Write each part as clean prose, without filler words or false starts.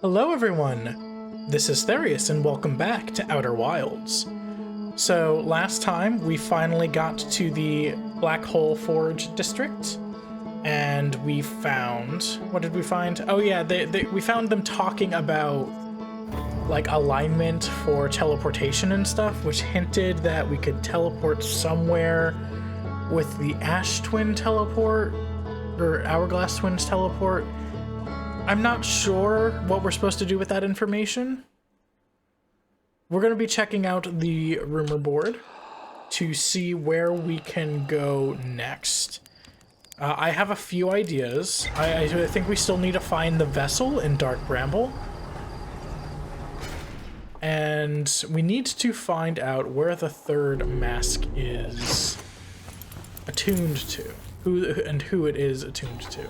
Hello everyone! This is Therius and welcome back to Outer Wilds. So last time we finally got to the Black Hole Forge district and we found... what did we find? Oh yeah, we found them talking about like alignment for teleportation and stuff, which hinted that we could teleport somewhere with the Ash Twin teleport, or Hourglass Twins teleport. I'm not sure what we're supposed to do with that information. We're going to be checking out the rumor board to see where we can go next. I have a few ideas. I think we still need to find the vessel in Dark Bramble. And we need to find out where the third mask is attuned to. Who it is attuned to.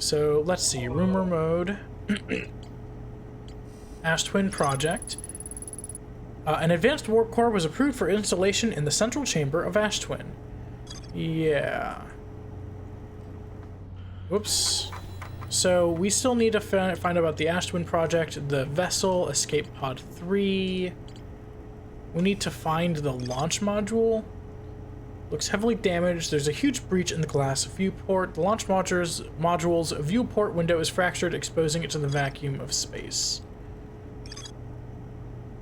So let's see, rumor mode, Ash Twin Project. An advanced warp core was approved for installation in the central chamber of Ash Twin. Yeah. Whoops. So we still need to find out about the Ash Twin Project, the vessel, Escape Pod 3. We need to find the launch module. Looks heavily damaged. There's a huge breach in the glass viewport. The launch module's viewport window is fractured, exposing it to the vacuum of space.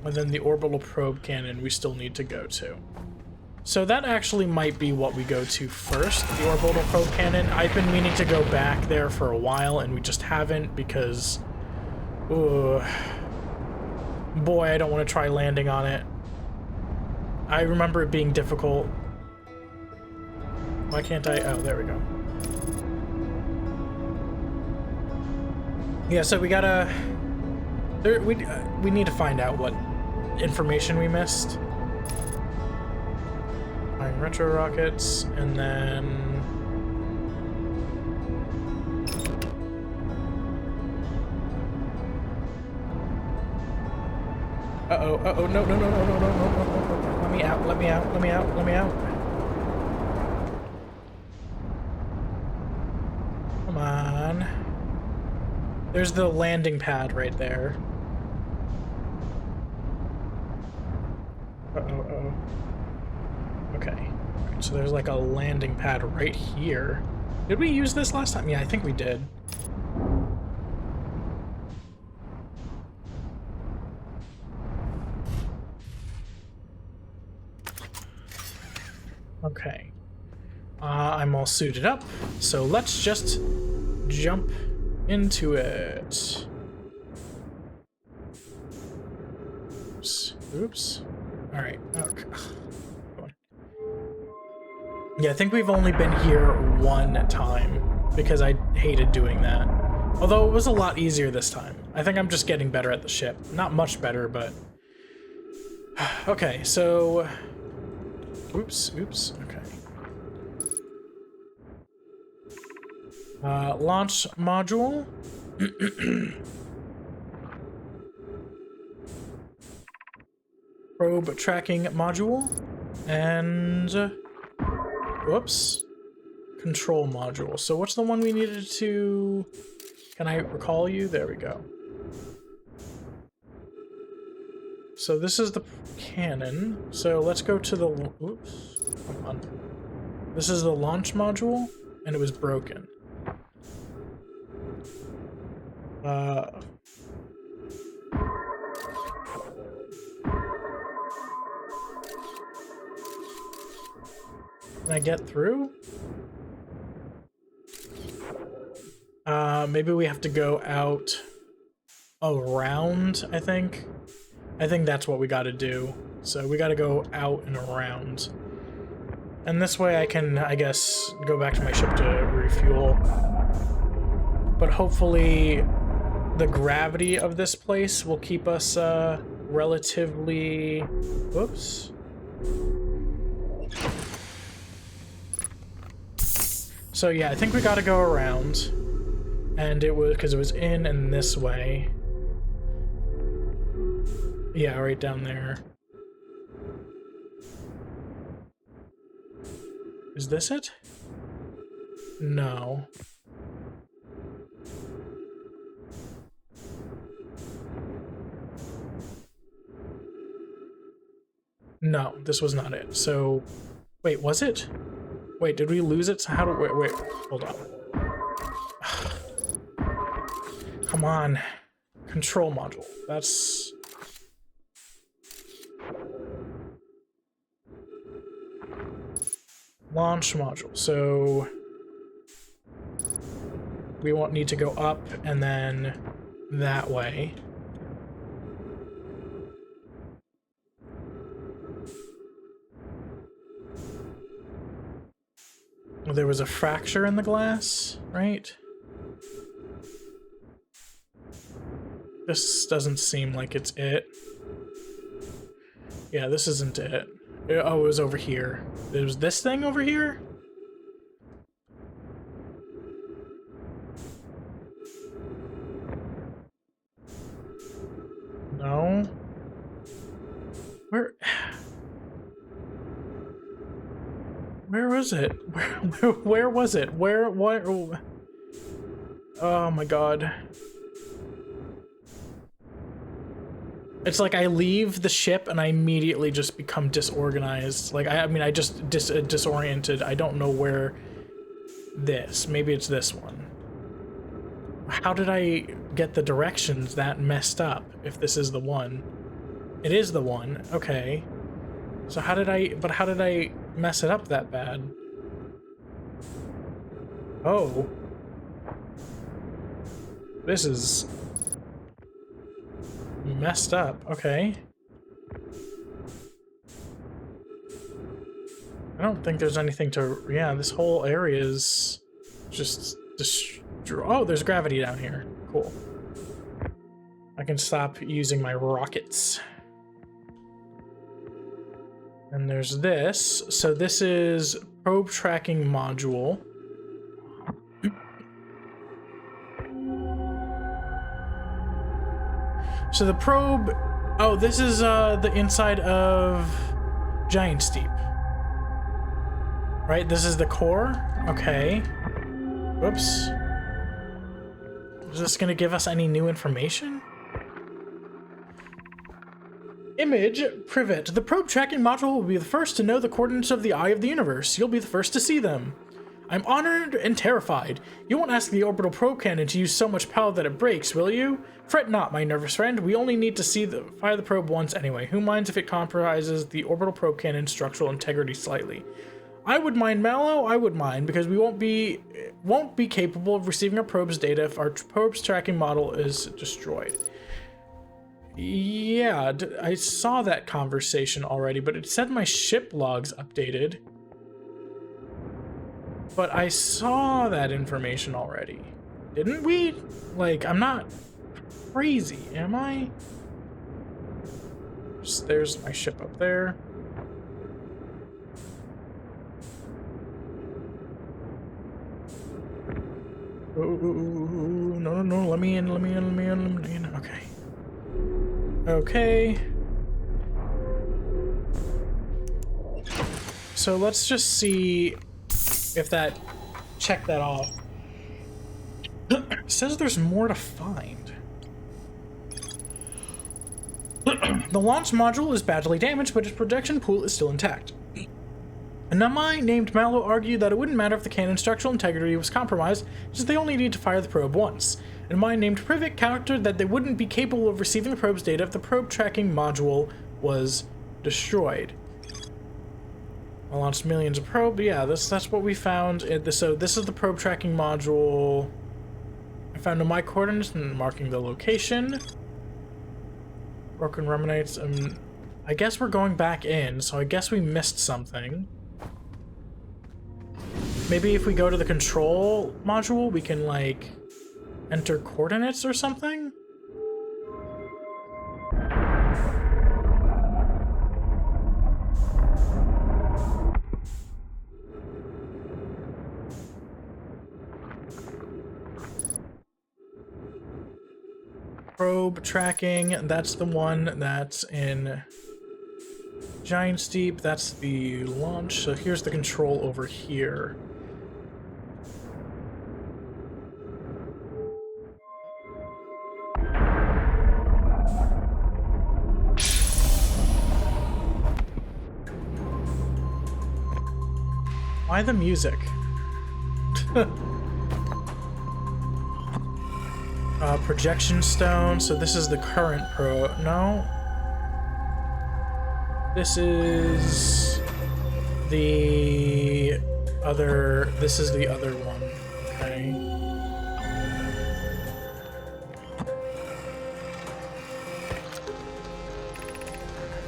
And then the orbital probe cannon we still need to go to. So that actually might be what we go to first, the orbital probe cannon. I've been meaning to go back there for a while, and we just haven't because... boy, I don't want to try landing on it. I remember it being difficult. Why can't I? Oh, there we go. Yeah, so we gotta... we need to find out what information we missed. Iron retro rockets, and then... Uh-oh, no, let me out, let me out. Come on. There's the landing pad right there. Uh-oh. Okay. Alright, so there's like a landing pad right here. Did we use this last time? Yeah, I think we did. Okay. I'm all suited up, so let's just jump into it. Oops. Alright. Okay. Yeah, I think we've only been here one time because I hated doing that. Although it was a lot easier this time. I think I'm just getting better at the ship. Not much better, but... Okay, so... Oops. Okay. Launch module. Probe tracking module. And... whoops. Control module. So what's the one we needed to... Can I recall you? There we go. So this is the cannon. So let's go to the... Oops. Come on. This is the launch module, and it was broken. Can I get through? Maybe we have to go out around, I think. I think that's what we gotta do. So we gotta go out and around. And this way I can, I guess, go back to my ship to refuel. But hopefully the gravity of this place will keep us relatively... Whoops. So yeah, I think we gotta go around. And it was, because it was in and this way. Yeah, right down there. Is this it? No. No, this was not it. So, wait, was it? Wait, did we lose it? So how do, wait, hold on. Come on. Control module. That's... Launch module. So we won't need to go up and then that way. There was a fracture in the glass, right? This doesn't seem like it's it. Yeah, this isn't it. Oh, it was over here. It was this thing over here? No. Where was it? Where was it? What? Oh my god. It's like I leave the ship and I immediately just become disorganized. Like, I mean, I just disoriented. I don't know where this. Maybe it's this one. How did I get the directions that messed up if this is the one? It is the one. Okay. So how did I mess it up that bad? Oh. This is messed up. Okay. I don't think there's anything to... Yeah, this whole area is just oh, there's gravity down here. Cool. I can stop using my rockets. And there's this. So this is probe tracking module. So the probe... Oh, this is the inside of Giant Steep. Right, this is the core? Okay. Whoops. Is this gonna give us any new information? Image Privet. The probe tracking module will be the first to know the coordinates of the eye of the universe. You'll be the first to see them. I'm honored and terrified. You won't ask the orbital probe cannon to use so much power that it breaks, will you? Fret not, my nervous friend. We only need to fire the probe once anyway. Who minds if it compromises the orbital probe cannon's structural integrity slightly? I would mind, Mallow. I would mind, because we won't be capable of receiving our probe's data if our probe's tracking model is destroyed. Yeah, I saw that conversation already, but it said my ship logs updated. But I saw that information already. Didn't we? Like, I'm not crazy, am I? There's my ship up there. Ooh, no, let me in. Okay. Okay. So let's just see if that... check that off. It says there's more to find. The launch module is badly damaged, but its projection pool is still intact. An Namai named Mallow argued that it wouldn't matter if the cannon's structural integrity was compromised, since they only need to fire the probe once. An Namai named Privet countered that they wouldn't be capable of receiving the probe's data if the probe tracking module was destroyed. I launched millions of probes. Yeah, that's what we found. So this is the probe tracking module. I found Namai coordinates and marking the location. Broken remnants. I guess we're going back in, so I guess we missed something. Maybe if we go to the control module, we can, like, enter coordinates or something? Probe tracking, that's the one that's in Giant Steep. That's the launch. So here's the control over here. Why the music? Projection stone. So this is the current probe. No. This is the other. This is the other one. Okay.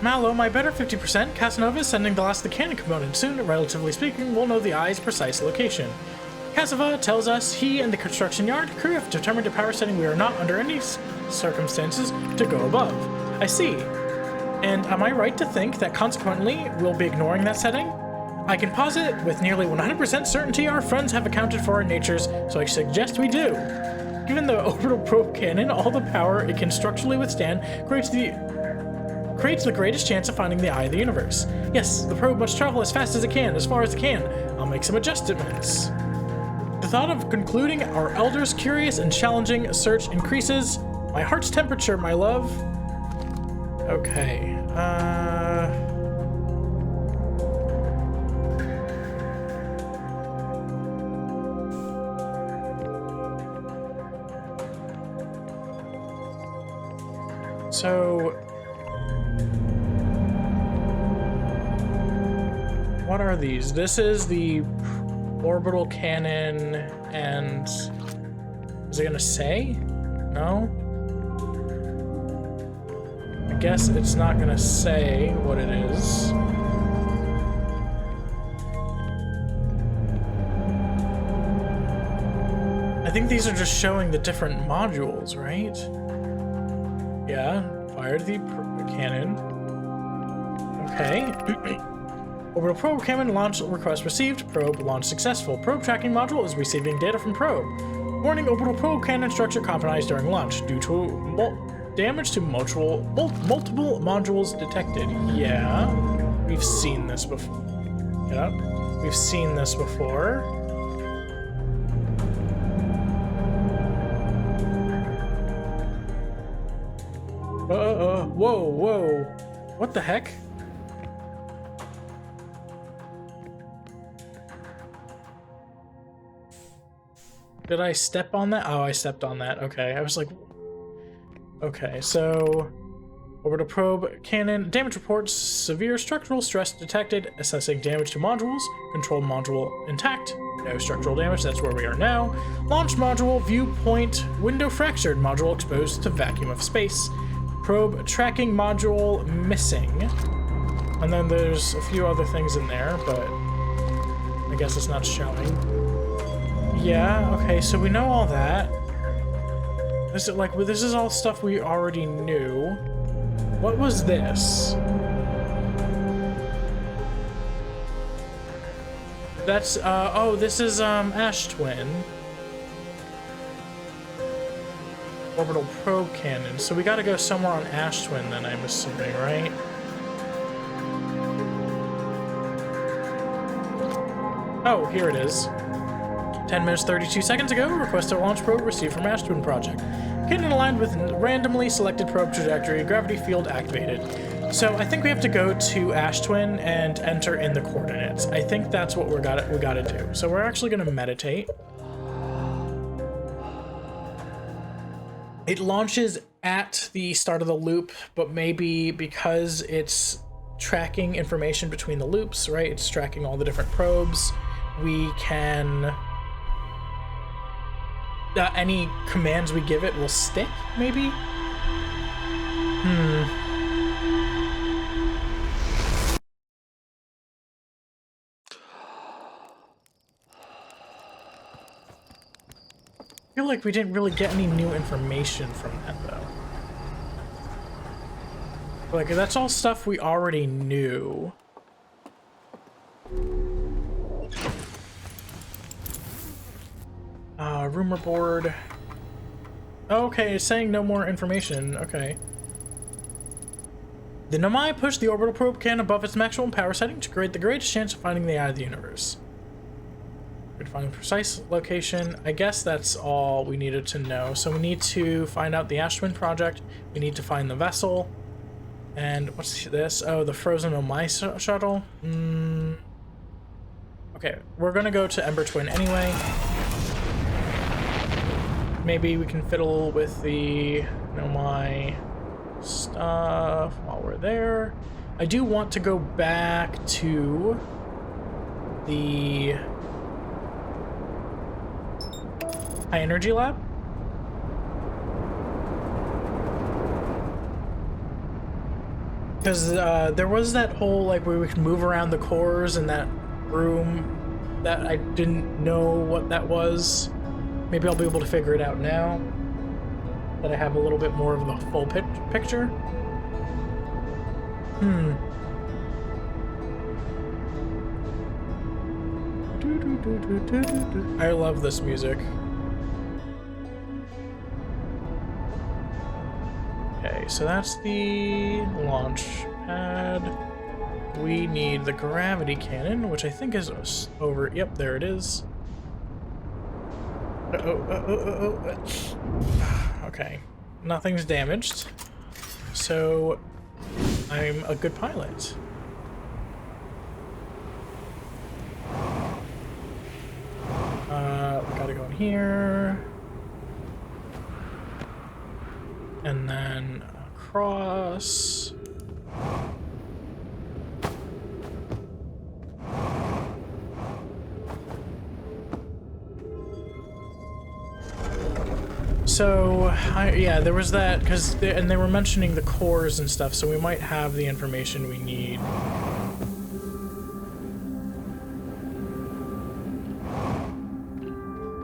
Mallow, my better 50%. Casanova is sending the last of the cannon component. Soon, relatively speaking, we'll know the eye's precise location. Casanova tells us he and the construction yard crew have determined a power setting we are not, under any circumstances, to go above. I see. And am I right to think that consequently we'll be ignoring that setting? I can posit with nearly 100% certainty our friends have accounted for our natures, so I suggest we do. Given the orbital probe cannon, all the power it can structurally withstand creates the greatest chance of finding the eye of the universe. Yes, the probe must travel as fast as it can, as far as it can. I'll make some adjustments. The thought of concluding our elders' curious and challenging search increases my heart's temperature, my love. Okay, so what are these? This is the orbital cannon, and is it gonna say? No? I guess it's not gonna say what it is. I think these are just showing the different modules, right? Yeah, fired the cannon. Okay. Orbital probe cannon launch request received. Probe launch successful. Probe tracking module is receiving data from probe. Warning: orbital probe cannon structure compromised during launch due to damage to multiple modules detected. Yeah, we've seen this before. Yep, we've seen this before. Whoa. What the heck? Did I step on that? Oh, I stepped on that. Okay, I was like... Okay, so... Orbital probe cannon. Damage reports. Severe structural stress detected. Assessing damage to modules. Control module intact. No structural damage. That's where we are now. Launch module. Viewpoint. Window fractured. Module exposed to vacuum of space. Probe tracking module missing. And then there's a few other things in there, but... I guess it's not showing. Yeah, okay, so we know all that. This is all stuff we already knew. What was this? That's, oh, this is, Ash Twin. Orbital probe cannon. So we gotta go somewhere on Ash Twin then, I'm assuming, right? Oh, here it is. 10 minutes 32 seconds ago, request a launch probe received from Ash Twin Project. Cannon aligned with randomly selected probe trajectory, gravity field activated. So I think we have to go to Ash Twin and enter in the coordinates. I think that's what we gotta do. So we're actually gonna meditate. It launches at the start of the loop, but maybe because it's tracking information between the loops, right? It's tracking all the different probes. We can... any commands we give it will stick, maybe? I feel like we didn't really get any new information from that, though. Like, that's all stuff we already knew. Rumor board. Oh, okay, it's saying no more information. Okay. The Nomai pushed the orbital probe cannon above its maximum power setting to create the greatest chance of finding the eye of the universe. We'd find a precise location. I guess that's all we needed to know. So we need to find out the Ash Twin Project. We need to find the vessel. And what's this? Oh, the frozen Nomai shuttle. Okay, we're gonna go to Ember Twin anyway. Maybe we can fiddle with the Nomai stuff while we're there. I do want to go back to the high energy lab. Because there was that whole, like, where we could move around the cores in that room that I didn't know what that was. Maybe I'll be able to figure it out now that I have a little bit more of the full picture. I love this music. Okay, so that's the launch pad. We need the gravity cannon, which I think is over. Yep, there it is. Okay, nothing's damaged, so I'm a good pilot. We gotta go in here, and then across. So, yeah, there was that, and they were mentioning the cores and stuff, so we might have the information we need.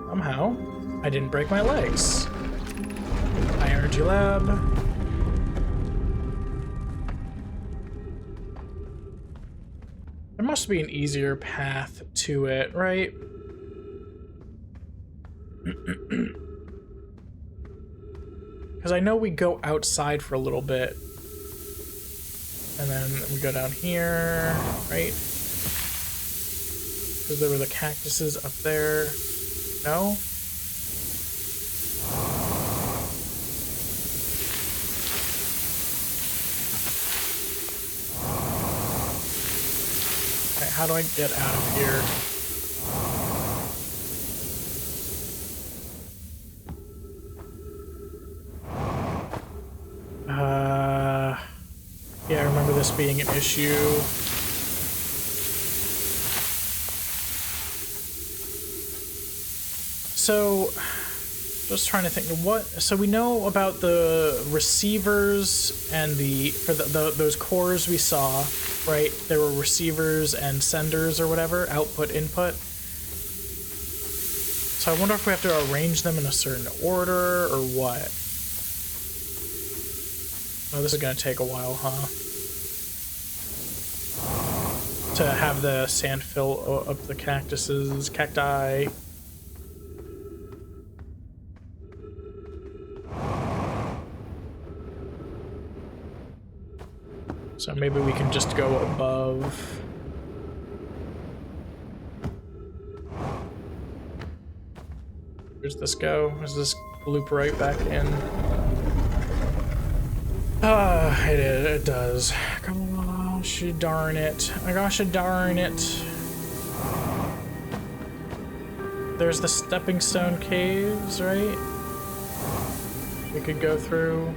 Somehow, I didn't break my legs. High energy lab. There must be an easier path to it, right? Because I know we go outside for a little bit, and then we go down here, right? Because there were the cactuses up there. No? Okay, how do I get out of here? Yeah, I remember this being an issue. So, just trying to think of what. So we know about the receivers and those cores we saw, right? There were receivers and senders or whatever, output, input. So I wonder if we have to arrange them in a certain order or what. Oh, this is gonna take a while, huh? To have the sand fill up the cacti. So maybe we can just go above. Where's this go? Does this loop right back in? It does. Gosh darn it. Gosh darn it. There's the stepping stone caves, right? We could go through.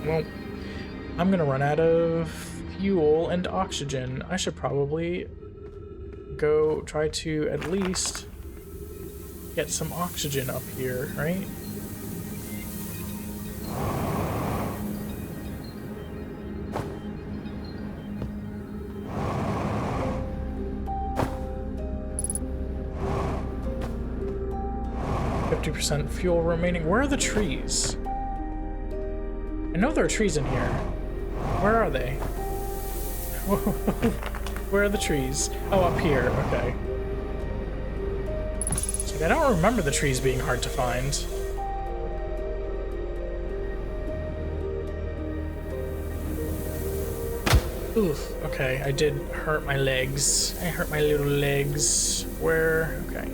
Well, I'm gonna run out of fuel and oxygen. I should probably go try to at least get some oxygen up here, right? %, fuel remaining. Where are the trees? I know there are trees in here. Where are they? Where are the trees? Oh, up here. Okay. I don't remember the trees being hard to find. Oof. Okay, I did hurt my legs. I hurt my little legs. Where? Okay.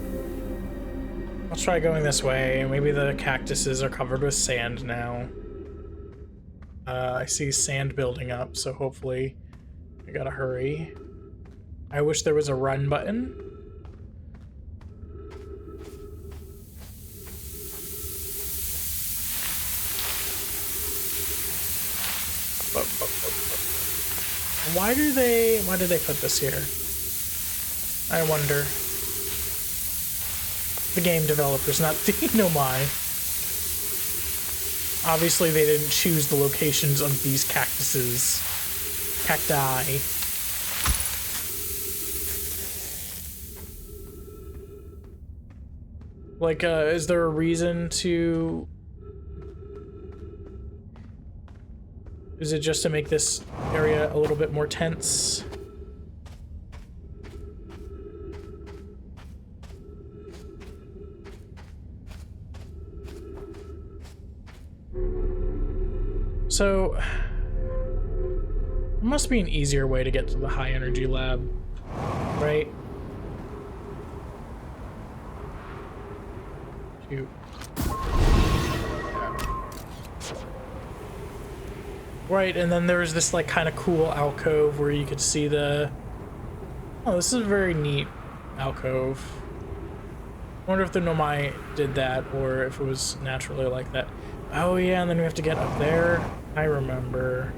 Let's try going this way. Maybe the cactuses are covered with sand now. I see sand building up, so hopefully I gotta hurry. I wish there was a run button. Why do they put this here? I wonder. The game developers, not the Nomai. Obviously they didn't choose the locations of these cactuses. Cacti. Like, is there a reason to... Is it just to make this area a little bit more tense? So, there must be an easier way to get to the high energy lab, right? Shoot. Right, and then there was this like kind of cool alcove where you could see the... Oh, this is a very neat alcove. I wonder if the Nomai did that or if it was naturally like that. Oh yeah, and then we have to get up there. I remember.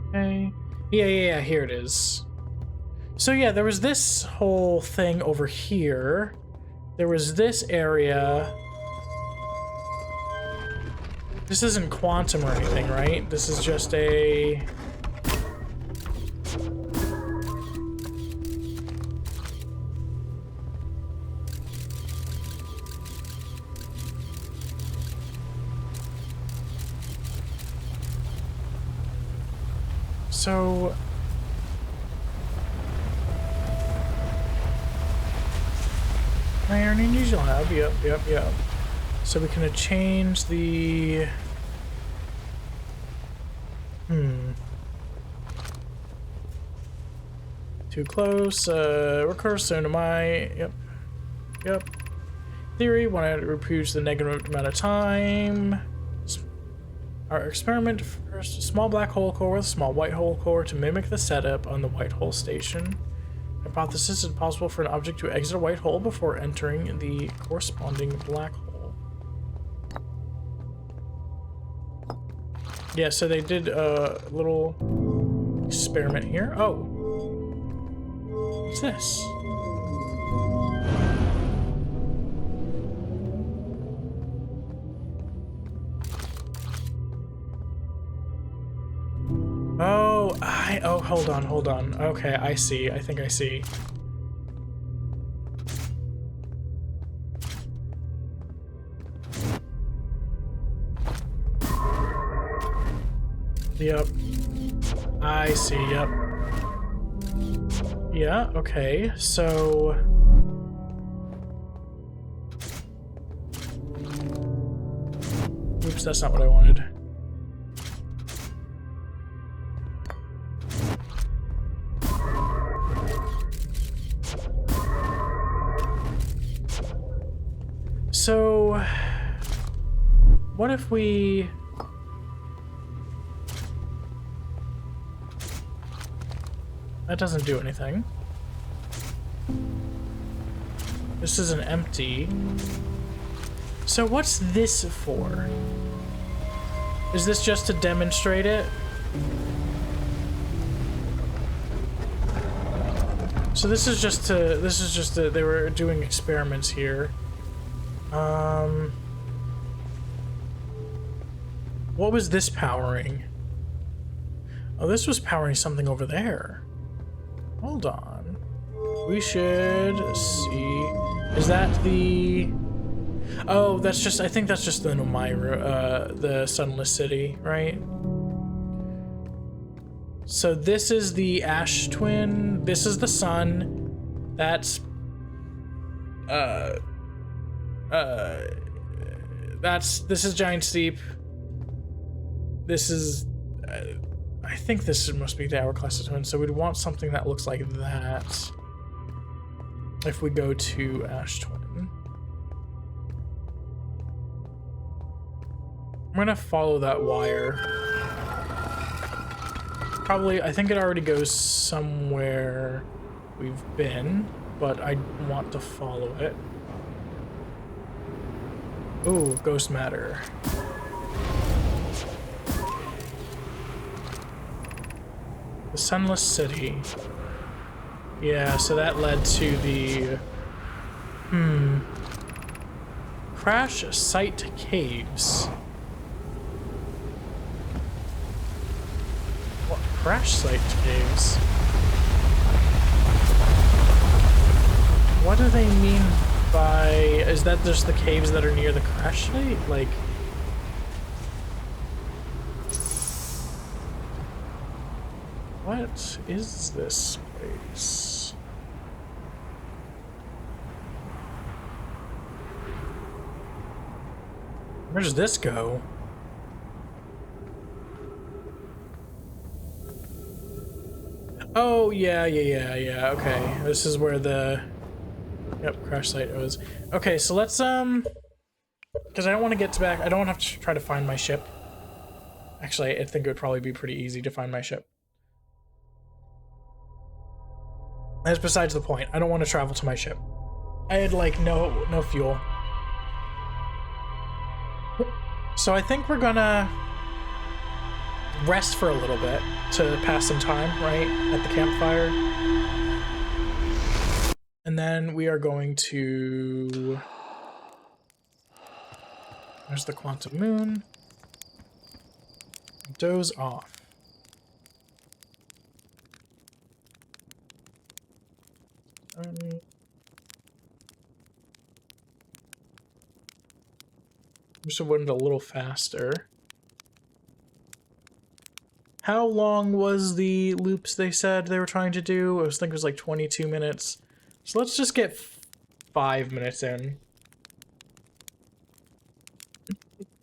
Okay. Yeah, here it is. So yeah, there was this whole thing over here. There was this area. This isn't quantum or anything, right? This is just a... So... Iron Unusual Lab, yep. So we can change the... Too close, recurse Nomai, yep. Theory, want to reproduce the negative amount of time. Our experiment, first, a small black hole core with a small white hole core to mimic the setup on the white hole station. Hypothesis, is it possible for an object to exit a white hole before entering the corresponding black hole? Yeah, so they did a little experiment here. Oh. What's this? Oh, hold on. Okay, I see. I think I see. Yep. I see, yep. Yeah, okay, so... Oops, that's not what I wanted. So... What if we... That doesn't do anything. This isn't empty. So what's this for? Is this just to demonstrate it? So this is just to, they were doing experiments here. What was this powering? Oh, this was powering something over there. Hold on. We should see. Is that the... Oh, that's just... I think that's just the Nomai, the Sunless City, right? So this is the Ash Twin. This is the sun. That's... This is Giant Steep. This is... I think this must be the hourglass of twins, so we'd want something that looks like that if we go to Ash Twin. I'm gonna follow that wire. Probably, I think it already goes somewhere we've been, but I want to follow it. Ooh, ghost matter. The Sunless City. Yeah, so that led to the... Crash Site Caves. What? Crash Site Caves? What do they mean by... Is that just the caves that are near the crash site? Like... What is this place? Where does this go? Oh, yeah, okay. This is where the... Yep, crash site was. Okay, so let's, because I don't want to get back... I don't have to try to find my ship. Actually, I think it would probably be pretty easy to find my ship. That's besides the point. I don't want to travel to my ship. I had, like, no fuel. So I think we're gonna rest for a little bit to pass some time, right? At the campfire. And then we are going to... There's the quantum moon. Doze off. Wish it went a little faster. How long was the loops they said they were trying to do? I was thinking it was like 22 minutes. So let's just get 5 minutes in.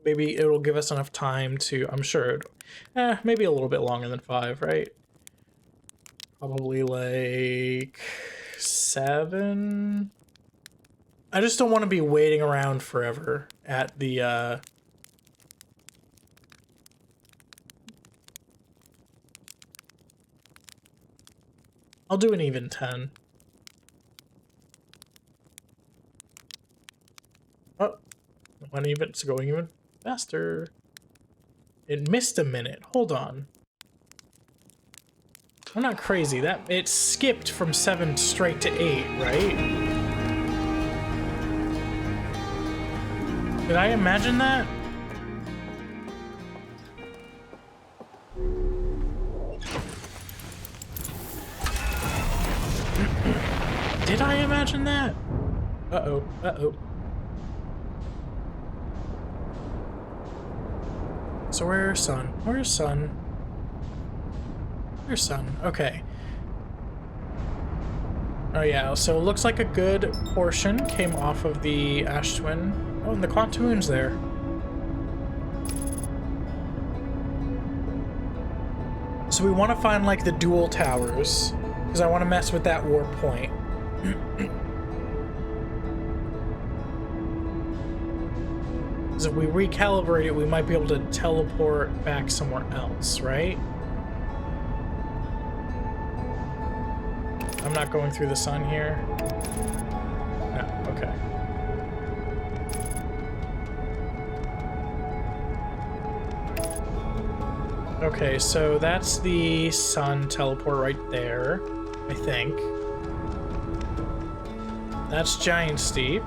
Maybe it'll give us enough time to... I'm sure maybe a little bit longer than 5, right? Probably like 7. I just don't want to be waiting around forever at the I'll do an even 10. Oh, it's going even faster. It missed a minute. Hold on. I'm not crazy. That it skipped from 7 straight to 8, right? Did I imagine that? Did I imagine that? Uh-oh, uh-oh. So where's Sun? Where's Sun? Where's Sun? Okay. Oh yeah, so it looks like a good portion came off of the Ash Twin. Oh, and the quantum moon's there. So we want to find like the dual towers, because I want to mess with that warp point. Because if we recalibrate it, we might be able to teleport back somewhere else, right? I'm not going through the sun here. No, okay. Okay, so that's the sun teleport right there, I think. That's Giant Steep.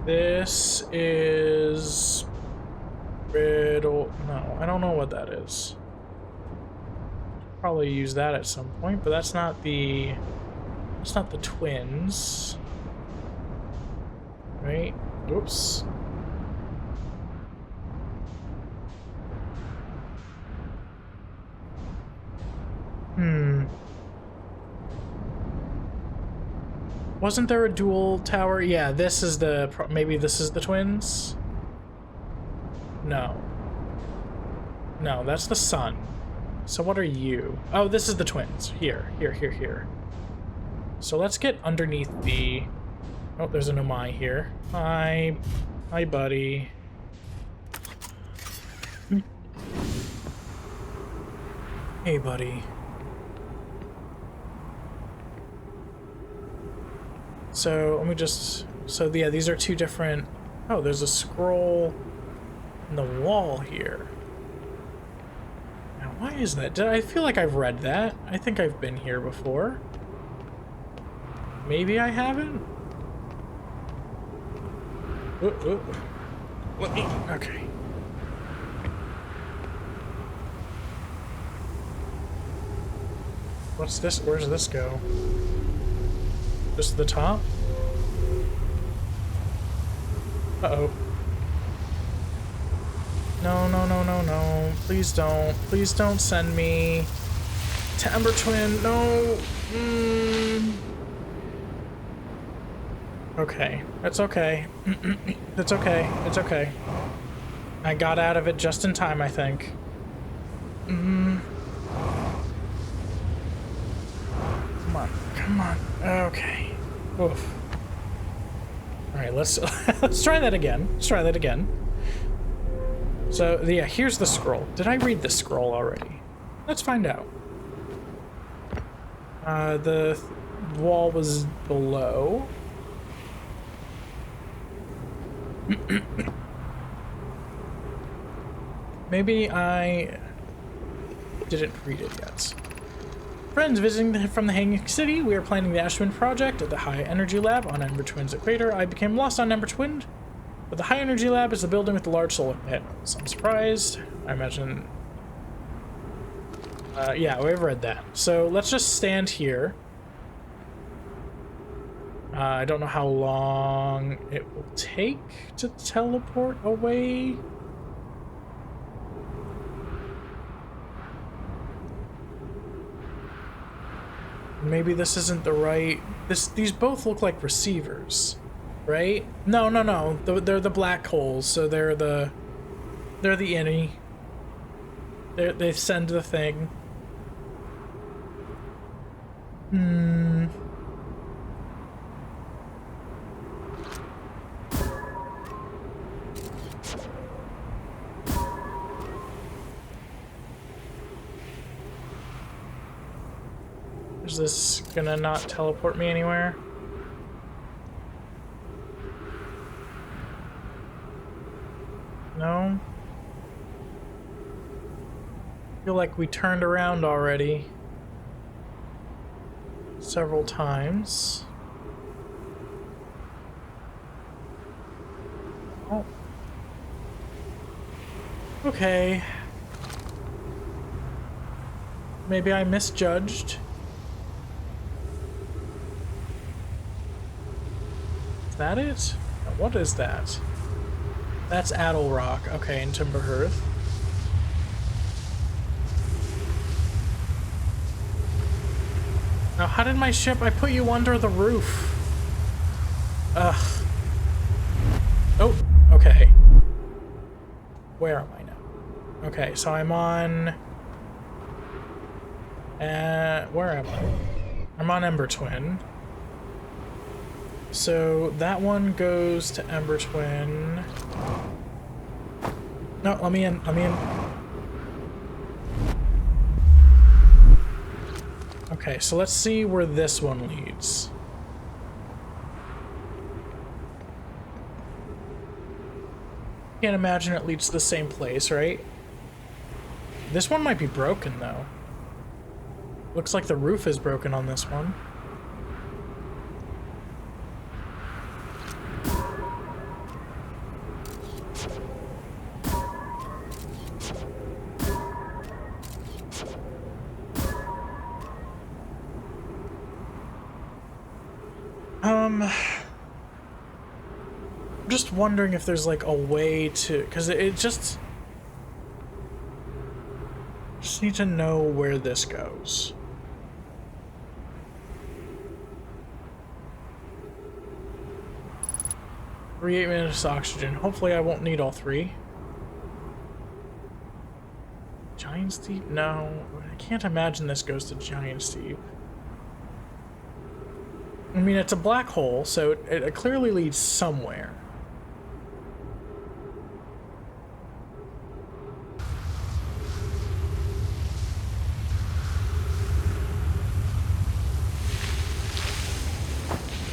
This is... Riddle... No, I don't know what that is. Probably use that at some point, but that's not the... That's not the twins. Right? Oops. Wasn't there a dual tower? Yeah, this is the... Maybe this is the twins? No. No, that's the sun. So what are you? Oh, this is the twins. Here, here, here, here. So let's get underneath the... Oh, there's an Omai here. Hi. Hi, buddy. Hey, buddy. So, let me just... So, yeah, these are two different... Oh, there's a scroll in the wall here. Now, why is that? I feel like I've read that. I think I've been here before. Maybe I haven't? Let me... Okay. What's this? Where's this go? Just the top? Uh-oh. No, no, no, no, no. Please don't. Please don't send me to Ember Twin. No. Okay. That's okay. It's okay. It's okay. I got out of it just in time, I think. Come on. Come on. Okay. Oof. Alright, let's let's try that again. Let's try that again. So, yeah, here's the scroll. Did I read the scroll already? Let's find out. The wall was below. Maybe I didn't read it yet. Friends visiting from the Hanging City, we are planning the Ash Twin project at the High Energy Lab on Ember Twin's equator. I became lost on Ember Twin, but the High Energy Lab is the building with the large solar panels. I'm surprised. I imagine... yeah, we've read that. So let's just stand here. I don't know how long it will take to teleport away. Maybe this isn't the right... These both look like receivers, right? No, no, no. They're the black holes, so they're the innie. They send the thing. Is this gonna not teleport me anywhere? No? I feel like we turned around already several times. Oh. Okay. Maybe I misjudged. Is that it? What is that? That's Addle Rock. Okay, in Timberhearth. Now, how did my ship... I put you under the roof. Ugh. Oh, okay. Where am I now? Okay, so I'm on... where am I? I'm on Ember Twin. So that one goes to Ember Twin. No, let me in. Let me in. Okay, so let's see where this one leads. Can't imagine it leads to the same place, right? This one might be broken, though. Looks like the roof is broken on this one. I'm just wondering if there's like a way to, because it just need to know where this goes. Three 8 minutes of oxygen. Hopefully I won't need all three. Giant's Deep? No, I can't imagine this goes to Giant's Deep. I mean, it's a black hole, so it clearly leads somewhere.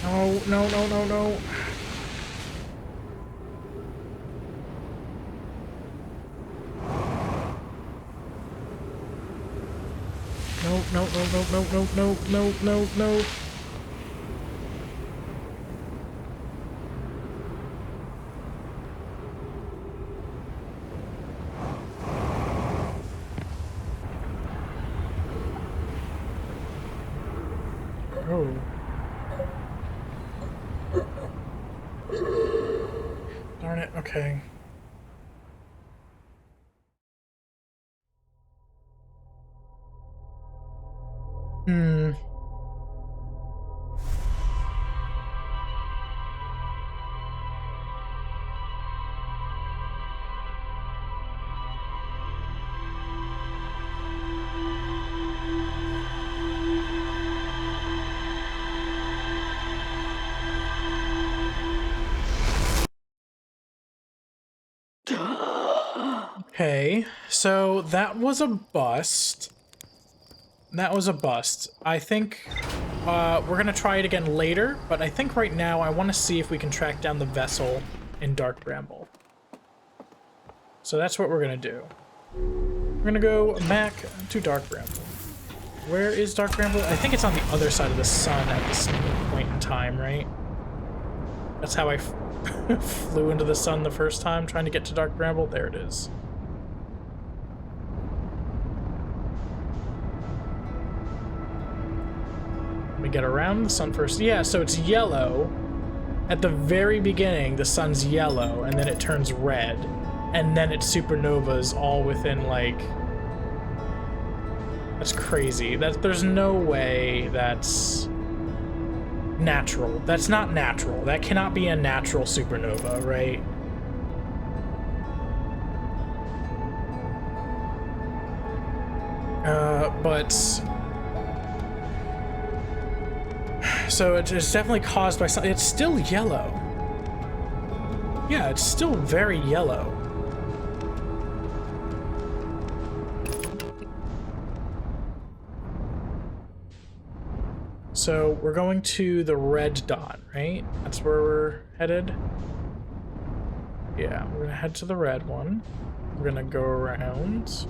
No, no, no, no, no. No, no, no, no, no, no, no, no, no, no. Oh. Darn it, okay. Hmm. Okay, so that was a bust. That was a bust. I think we're gonna try it again later, but I think right now I want to see if we can track down the vessel in Dark Bramble. So that's what we're gonna do. We're gonna go back to Dark Bramble. Where is Dark Bramble? I think it's on the other side of the sun at this point in time, right? That's how I flew into the sun the first time, trying to get to Dark Bramble. There it is. Let me get around the sun first. Yeah, so it's yellow. At the very beginning, the sun's yellow, and then it turns red. And then it supernovas all within, like... That's crazy. There's no way that's natural. That's not natural. That cannot be a natural supernova, right? But... So it's definitely caused by something. It's still yellow. Yeah, it's still very yellow. So we're going to the red dot, right? That's where we're headed. Yeah, we're gonna head to the red one. We're gonna go around.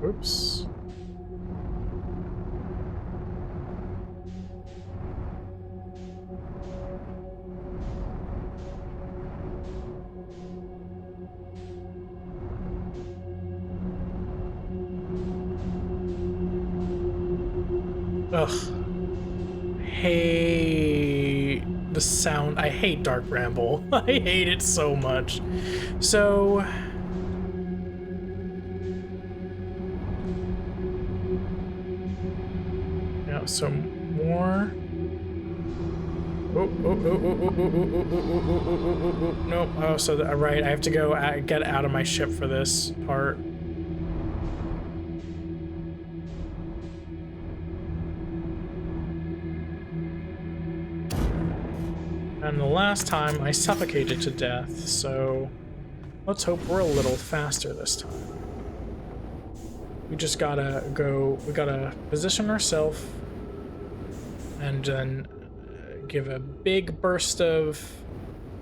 Oops. Ugh. Hate the sound. I hate Dark Bramble. I hate it so much. So... yeah, so more... Nope. Oh, so right, I have to go get out of my ship for this part. And the last time I suffocated to death, so let's hope we're a little faster this time. We just gotta go, we gotta position ourselves and then give a big burst of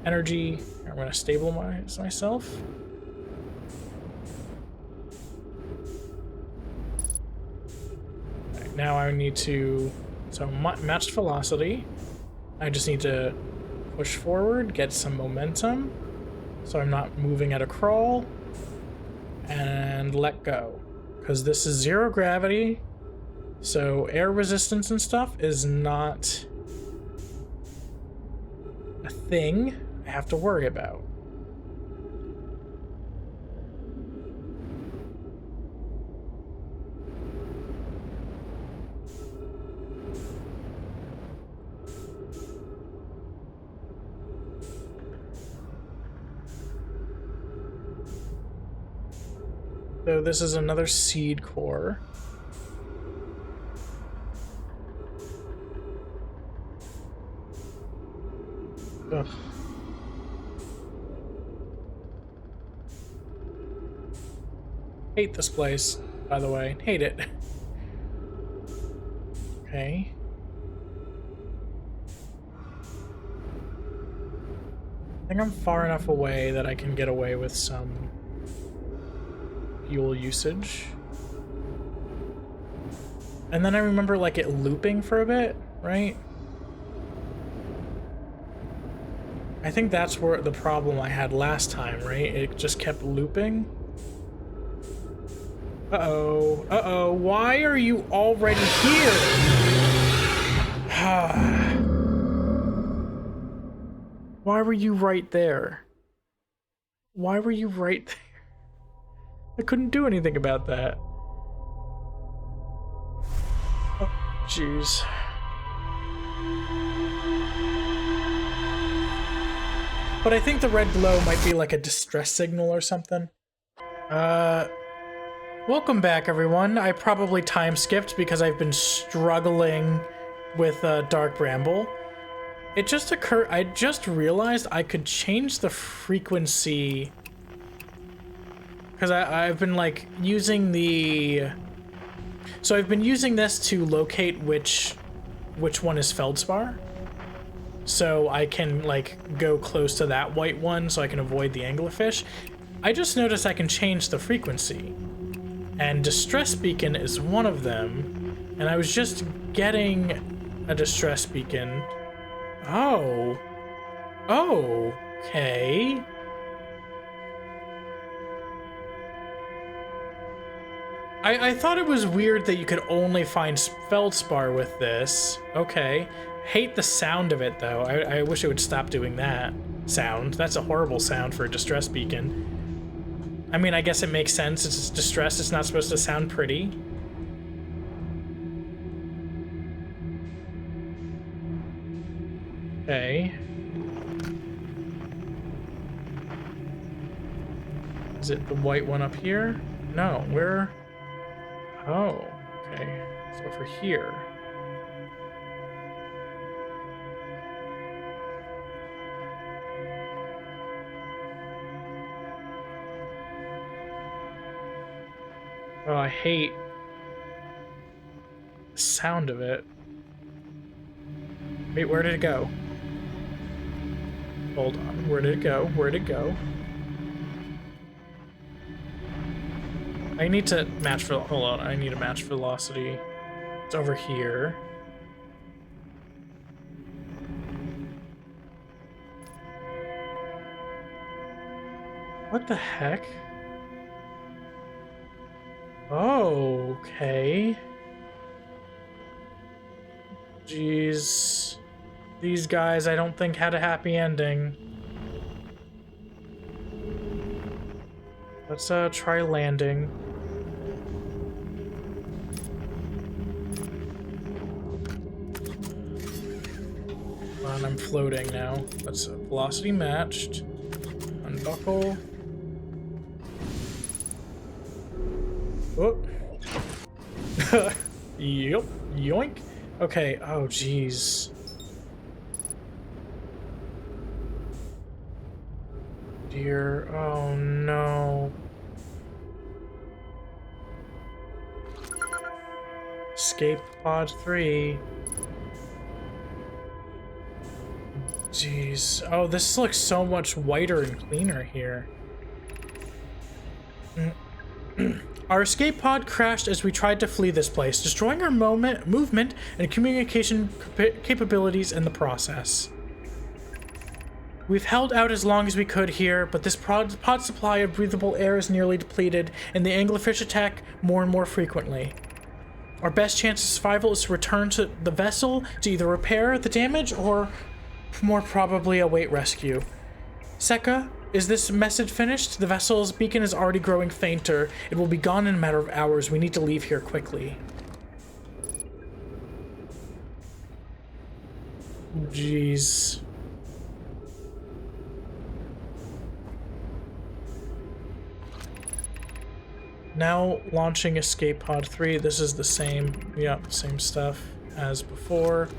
energy. I'm gonna stabilize myself. Right, now I need to, so matched velocity. I just need to push forward, get some momentum, so I'm not moving at a crawl, and let go. Because this is zero gravity, so air resistance and stuff is not a thing I have to worry about. So this is another seed core. Ugh. Hate this place, by the way. Hate it. Okay. I think I'm far enough away that I can get away with some fuel usage. And then I remember like it looping for a bit, right? I think that's where the problem I had last time, right? It just kept looping. Uh-oh. Uh-oh. Why are you already here? Why were you right there? Why were you right there? I couldn't do anything about that. Oh, jeez. But I think the red glow might be like a distress signal or something. Welcome back, everyone. I probably time skipped because I've been struggling with Dark Bramble. It just occurred, I just realized I could change the frequency because I've been like using the, so I've been using this to locate which one is feldspar. So I can like go close to that white one so I can avoid the anglerfish. I just noticed I can change the frequency. And distress beacon is one of them. And I was just getting a distress beacon. Oh. Oh. Okay. I thought it was weird that you could only find feldspar with this. Okay. Hate the sound of it, though. I wish it would stop doing that sound. That's a horrible sound for a distress beacon. I mean, I guess it makes sense. It's distress. It's not supposed to sound pretty. Okay. Is it the white one up here? No, where? Oh, okay. It's over here. Oh, I hate the sound of it. Wait, where did it go? Hold on, where did it go? Where did it go? I need to match, hold on, I need a match velocity. It's over here. What the heck? Oh, okay. Jeez. These guys, I don't think, had a happy ending. Let's try landing. Come on, I'm floating now. Let's velocity matched. Unbuckle. Oh. Yep. Yoink. Okay. Oh, jeez. Dear. Oh, no. Escape pod 3. Jeez. Oh, this looks so much whiter and cleaner here. Our escape pod crashed as we tried to flee this place, destroying our movement and communication capabilities in the process. We've held out as long as we could here, but this pod supply of breathable air is nearly depleted, and the anglerfish attack more and more frequently. Our best chance of survival is to return to the vessel to either repair the damage or more probably await rescue. Sekka, is this message finished? The vessel's beacon is already growing fainter. It will be gone in a matter of hours. We need to leave here quickly. Jeez. Now launching escape pod 3. This is the same, yeah, same stuff as before.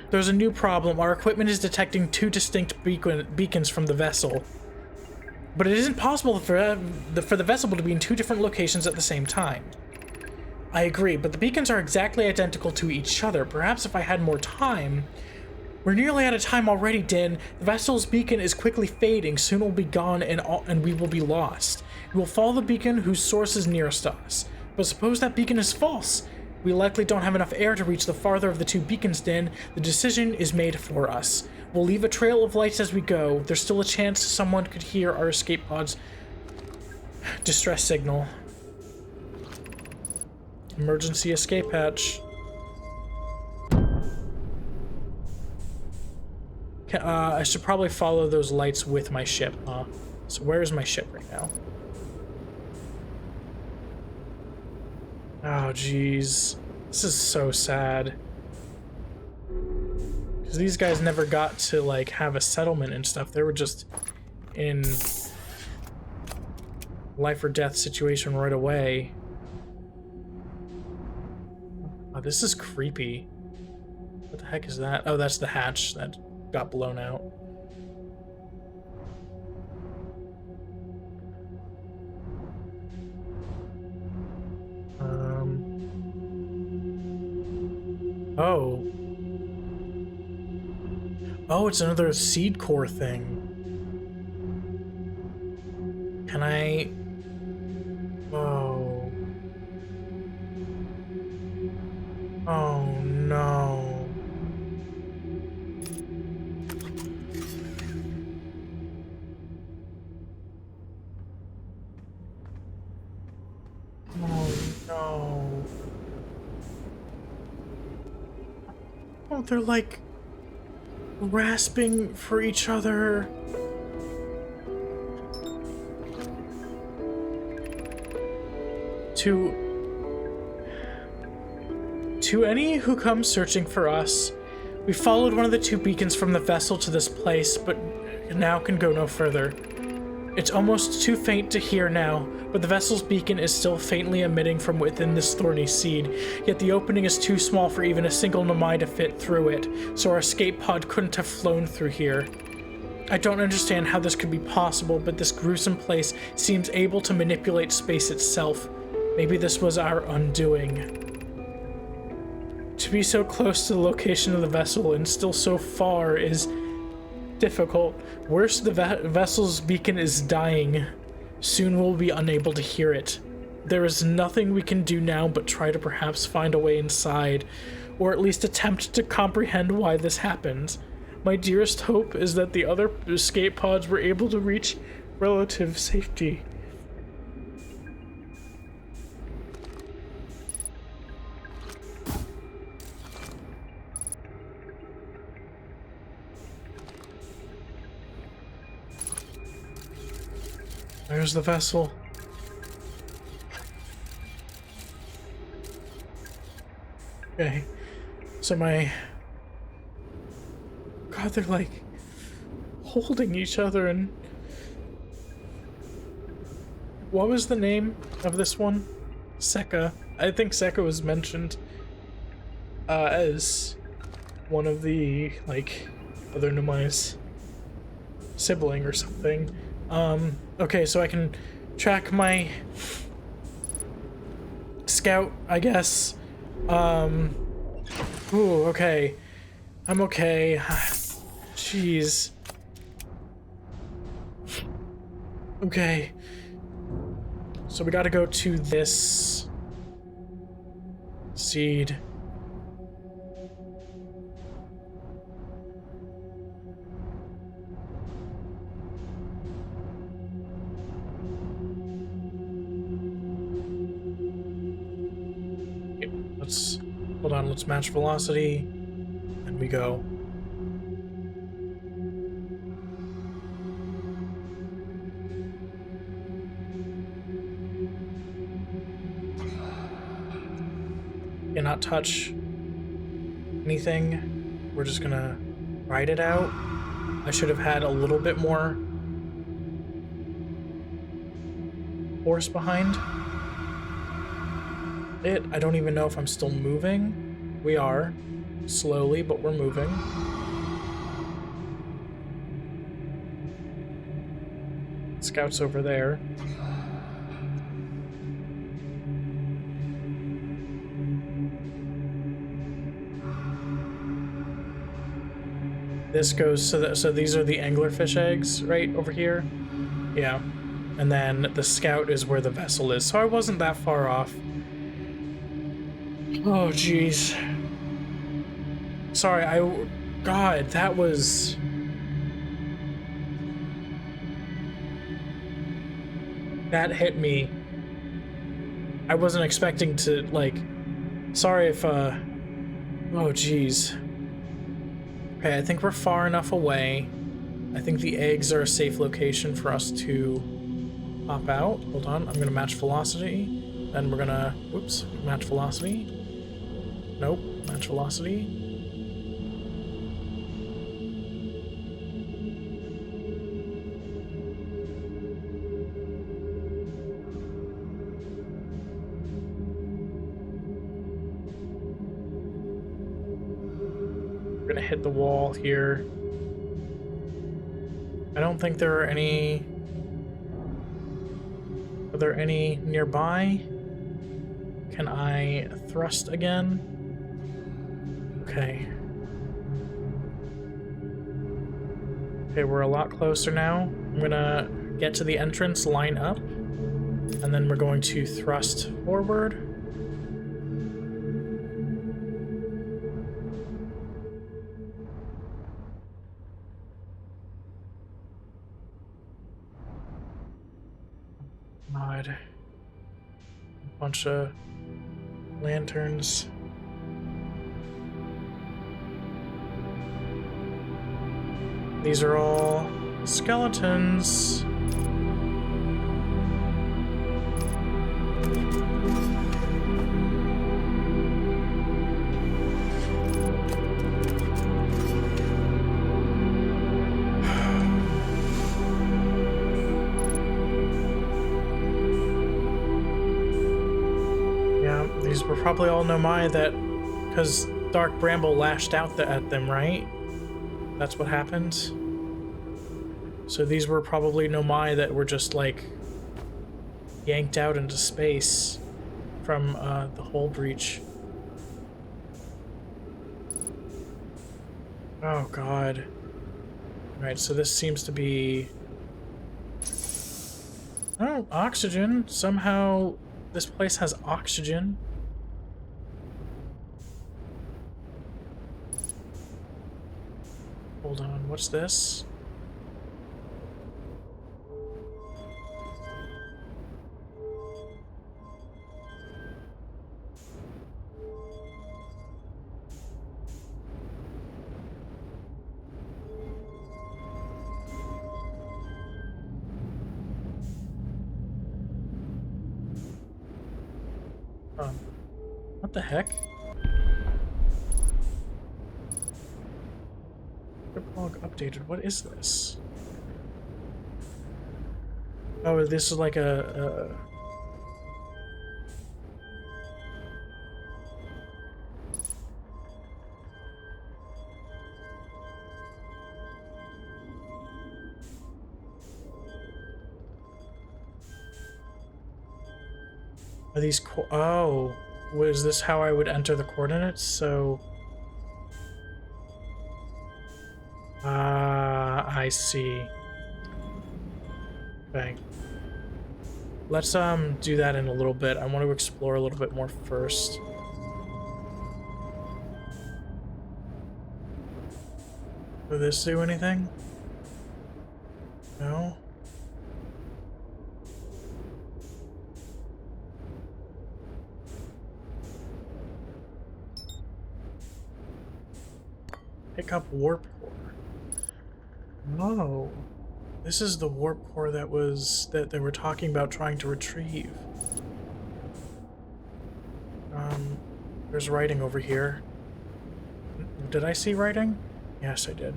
There's a new problem. Our equipment is detecting two distinct beacons from the vessel. But it isn't possible for the vessel to be in two different locations at the same time. I agree, but the beacons are exactly identical to each other. Perhaps if I had more time... We're nearly out of time already, Din. The vessel's beacon is quickly fading. Soon it will be gone and we will be lost. We will follow the beacon whose source is nearest to us. But suppose that beacon is false. We likely don't have enough air to reach the farther of the two beacons, Din. The decision is made for us. We'll leave a trail of lights as we go. There's still a chance someone could hear our escape pod's distress signal. Emergency escape hatch. I should probably follow those lights with my ship, huh? So where is my ship right now? Oh, jeez. This is so sad. Because these guys never got to, like, have a settlement and stuff. They were just in life or death situation right away. Oh, this is creepy. What the heck is that? Oh, that's the hatch that got blown out. Oh. Oh, it's another seed core thing. Can I... Oh. Oh, no. No. Oh, they're like grasping for each other. To any who come searching for us, we followed one of the two beacons from the vessel to this place, but now can go no further. It's almost too faint to hear now, but the vessel's beacon is still faintly emitting from within this thorny seed, yet the opening is too small for even a single Nomai to fit through it, so our escape pod couldn't have flown through here. I don't understand how this could be possible, but this gruesome place seems able to manipulate space itself. Maybe this was our undoing. To be so close to the location of the vessel and still so far is difficult. Worse, the vessel's beacon is dying. Soon we'll be unable to hear it. There is nothing we can do now but try to perhaps find a way inside, or at least attempt to comprehend why this happened. My dearest hope is that the other escape pods were able to reach relative safety. There's the vessel. Okay. So my... God, they're like holding each other and... What was the name of this one? Sekka. I think Sekka was mentioned as one of the, like, other Nomai's sibling or something. Okay, so I can track my scout, I guess. Ooh, okay. I'm okay. Jeez. Okay. So we gotta go to this seed. Let's hold on, let's match velocity, and we go. Cannot touch anything. We're just gonna ride it out. I should have had a little bit more force behind it. I don't even know if I'm still moving. We are. Slowly, but we're moving. Scout's over there. This goes so these are the anglerfish eggs right over here. Yeah. And then the scout is where the vessel is. So I wasn't that far off. Oh jeez. Sorry, God, that was that hit me. I wasn't expecting to, like, sorry if oh jeez. Okay, I think we're far enough away. I think the eggs are a safe location for us to pop out. Hold on, I'm gonna match velocity. Then we're gonna, whoops, match velocity. Nope, match velocity. We're gonna hit the wall here. I don't think there are any... Are there any nearby? Can I thrust again? Okay. Okay, we're a lot closer now. I'm gonna get to the entrance, line up, and then we're going to thrust forward. God. A bunch of lanterns. These are all skeletons. Yeah, these were probably all Nomai that, because Dark Bramble lashed out at them, right? That's what happened. So these were probably Nomai that were just, like, yanked out into space from the hull breach. Oh god. Alright, so this seems to be... Oh, oxygen. Somehow this place has oxygen. Hold on, what's this? What the heck? Log updated. What is this? Oh, this is like a Are these oh, was this how I would enter the coordinates? So I see. Okay. Let's do that in a little bit. I want to explore a little bit more first. Will this do anything? No? Pick up warp core. Oh, this is the warp core that they were talking about trying to retrieve. There's writing over here. Did I see writing? Yes, I did.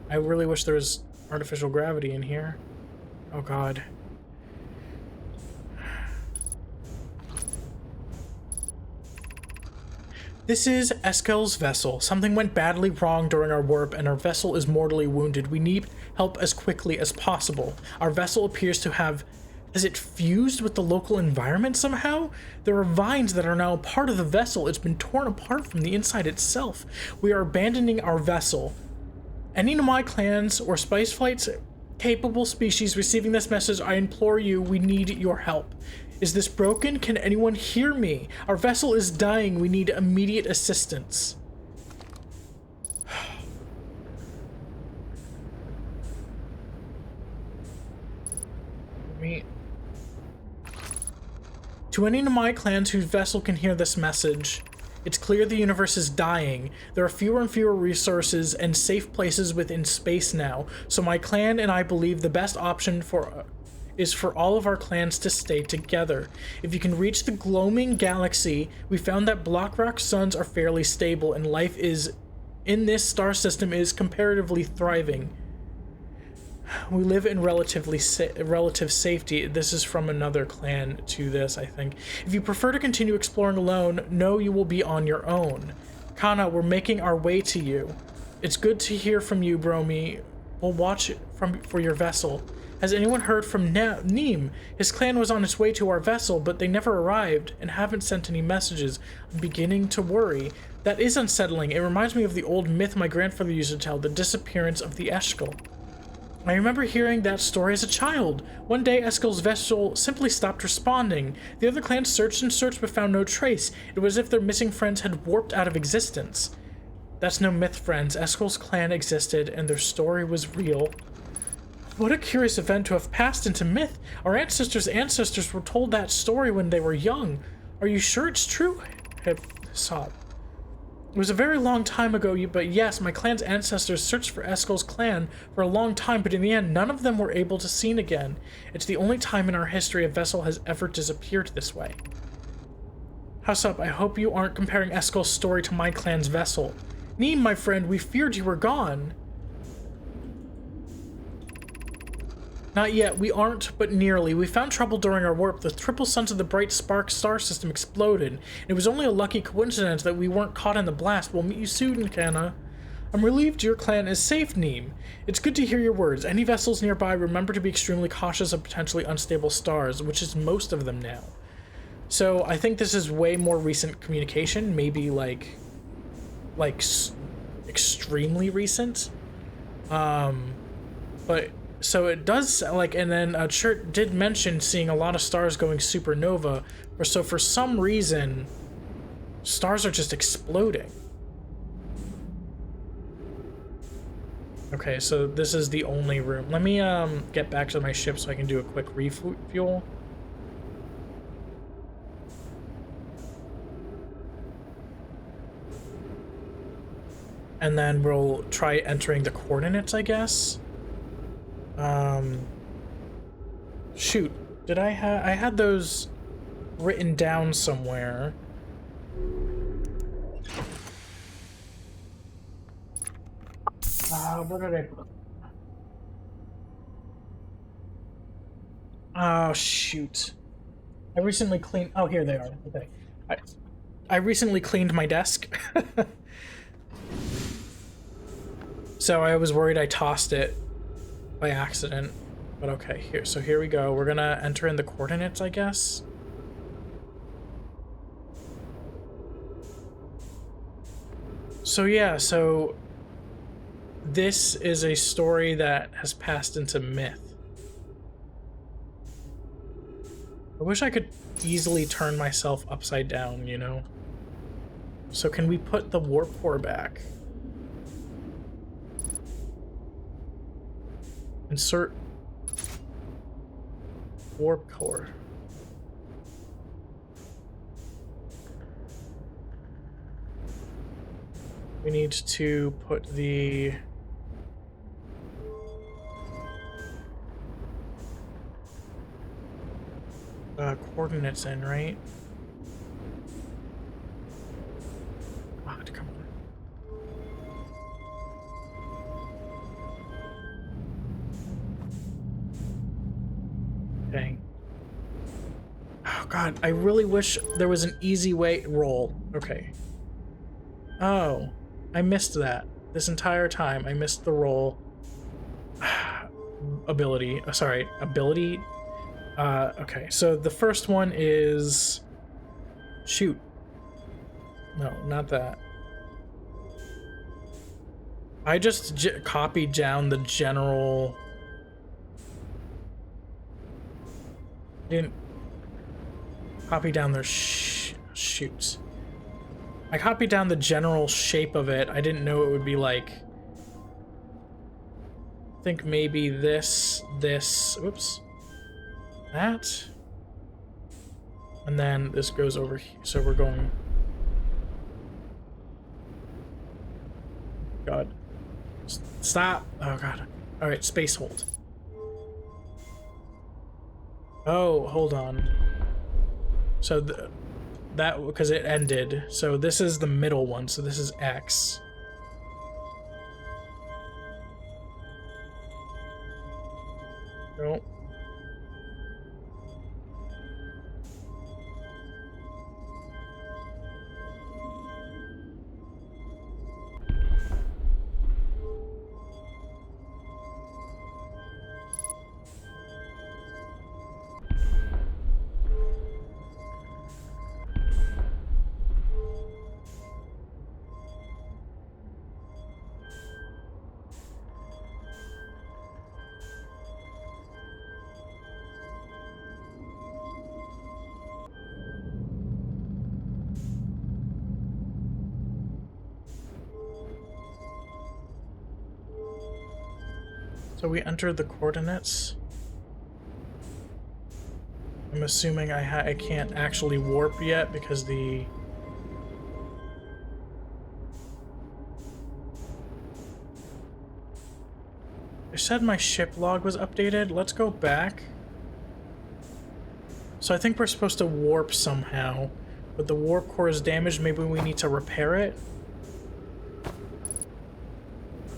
I really wish there was artificial gravity in here. Oh god. This is Eskel's vessel. Something went badly wrong during our warp and our vessel is mortally wounded. We need help as quickly as possible. Our vessel appears to have... Has it fused with the local environment somehow? There are vines that are now part of the vessel. It's been torn apart from the inside itself. We are abandoning our vessel. Any Nomai clans or spaceflight's capable species receiving this message, I implore you, we need your help. Is this broken? Can anyone hear me? Our vessel is dying. We need immediate assistance. To any Nomai clans whose vessel can hear this message, it's clear the universe is dying. There are fewer and fewer resources and safe places within space now, so my clan and I believe the best option is for all of our clans to stay together. If you can reach the gloaming galaxy, we found that Blockrock suns are fairly stable and life is in this star system is comparatively thriving. We live in relative safety. This is from another clan to this, I think. If you prefer to continue exploring alone, know you will be on your own. Kana, we're making our way to you. It's good to hear from you, Bromi. We'll watch for your vessel. Has anyone heard from Neem? His clan was on its way to our vessel, but they never arrived and haven't sent any messages. I'm beginning to worry. That is unsettling. It reminds me of the old myth my grandfather used to tell, the disappearance of the Eshkel. I remember hearing that story as a child. One day, Eskel's vessel simply stopped responding. The other clans searched and searched but found no trace. It was as if their missing friends had warped out of existence. That's no myth, friends. Eskel's clan existed, and their story was real. What a curious event to have passed into myth. Our ancestors' ancestors were told that story when they were young. Are you sure it's true? Sob. It was a very long time ago, but yes, my clan's ancestors searched for Eskel's clan for a long time, but in the end, none of them were able to seen again. It's the only time in our history a vessel has ever disappeared this way. House up, I hope you aren't comparing Eskel's story to my clan's vessel. Neem, my friend, we feared you were gone. Not yet, we aren't, but nearly. We found trouble during our warp. The triple suns of the bright spark star system exploded. And it was only a lucky coincidence that we weren't caught in the blast. We'll meet you soon, Kana. I'm relieved your clan is safe, Neem. It's good to hear your words. Any vessels nearby, remember to be extremely cautious of potentially unstable stars, which is most of them now. So I think this is way more recent communication, maybe like extremely recent. But so it does, like, and then Chert did mention seeing a lot of stars going supernova, or so for some reason stars are just exploding. Okay, so this is the only room. Let me get back to my ship so I can do a quick refuel. And then we'll try entering the coordinates, I guess. Shoot, did I had those written down somewhere. Where did I put them? Oh, shoot. I recently cleaned, oh, here they are. Okay. I recently cleaned my desk. So I was worried I tossed it by accident, but okay, here we go. We're gonna enter in the coordinates, I guess. So yeah, so this is a story that has passed into myth. I wish I could easily turn myself upside down, you know? So can we put the warp core back? Insert warp core. We need to put the coordinates in, right? Ah, come on. Dang. Oh god, I really wish there was an easy way. Roll. Okay. Oh, I missed that. This entire time, I missed the roll ability. Sorry, ability. Okay, so the first one is... Shoot. No, not that. I just copied down the general... Didn't copy down their shoots. I copied down the general shape of it. I didn't know it would be like... I think maybe this, oops. That. And then this goes over here. So we're going... God. Stop. Oh, God. All right, space hold. Oh, hold on. So that, because it ended. So this is the middle one. So this is X. Nope. So we entered the coordinates. I'm assuming I can't actually warp yet because the... I said my ship log was updated. Let's go back. So I think we're supposed to warp somehow, but the warp core is damaged. Maybe we need to repair it.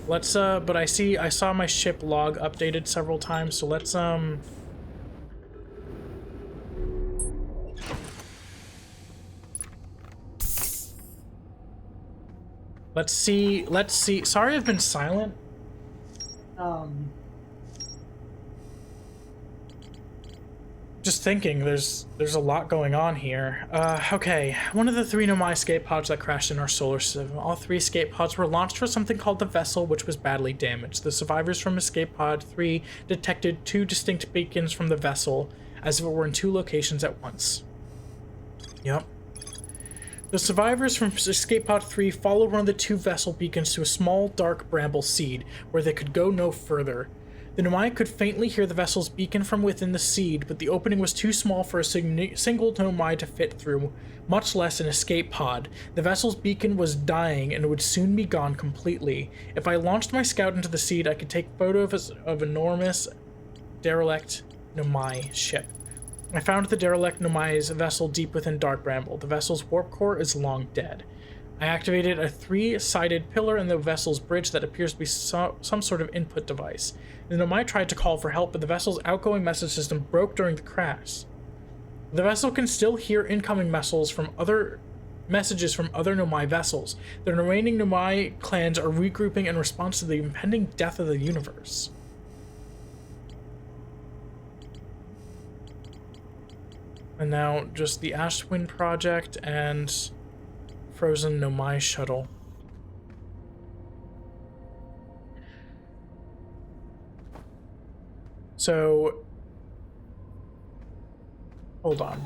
Let's, but I saw my ship log updated several times, so let's, let's see. Sorry I've been silent. Just thinking, there's a lot going on here. Okay, one of the 3 Nomai escape pods that crashed in our solar system. All 3 escape pods were launched for something called the vessel, which was badly damaged. The survivors from escape pod 3 detected 2 distinct beacons from the vessel, as if it were in 2 locations at once. Yep. The survivors from escape pod 3 followed one of the 2 vessel beacons to a small, dark bramble seed, where they could go no further. The Nomai could faintly hear the vessel's beacon from within the seed, but the opening was too small for a single Nomai to fit through, much less an escape pod. The vessel's beacon was dying and would soon be gone completely. If I launched my scout into the seed, I could take photos of enormous derelict Nomai ship. I found the derelict Nomai's vessel deep within Dark Bramble. The vessel's warp core is long dead. I activated a 3-sided pillar in the vessel's bridge that appears to be some sort of input device. The Nomai tried to call for help, but the vessel's outgoing message system broke during the crash. The vessel can still hear incoming messages from other Nomai vessels. The remaining Nomai clans are regrouping in response to the impending death of the universe. And now just the Ashwind project and Frozen Nomai shuttle. So, hold on.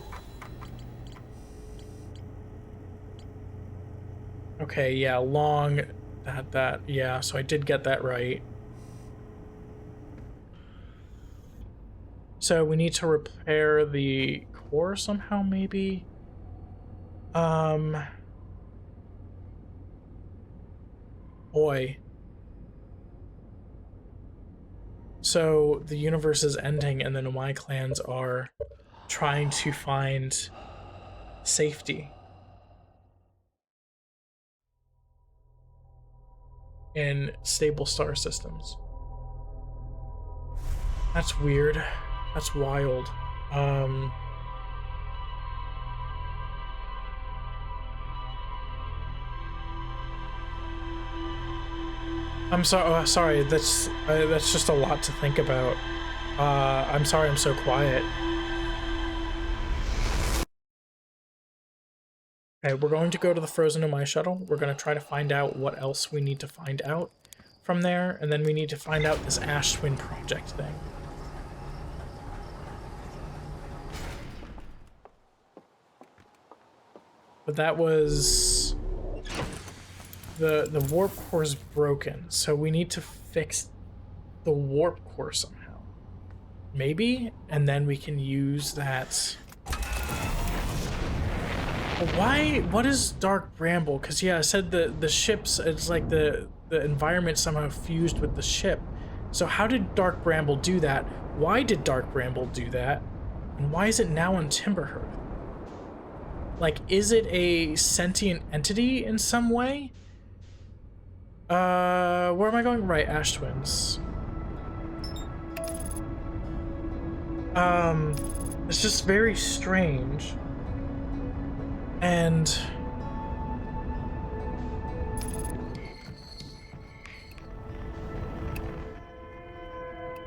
Okay, yeah, long, yeah, so I did get that right. So we need to repair the core somehow, maybe? Boy. So the universe is ending and the Nomai clans are trying to find safety in stable star systems. That's weird. That's wild. I'm sorry. That's just a lot to think about. I'm sorry. I'm so quiet. Okay, we're going to go to the Frozen Omai shuttle. We're going to try to find out what else we need to find out from there, and then we need to find out this Ash Twin project thing. But that was... The warp core is broken, so we need to fix the warp core somehow. Maybe? And then we can use that... Why? What is Dark Bramble? Because, yeah, I said the ships, it's like the environment somehow fused with the ship. So how did Dark Bramble do that? Why did Dark Bramble do that? And why is it now on Timberhearth? Like, is it a sentient entity in some way? Where am I going? Right, Ash Twins. It's just very strange. And...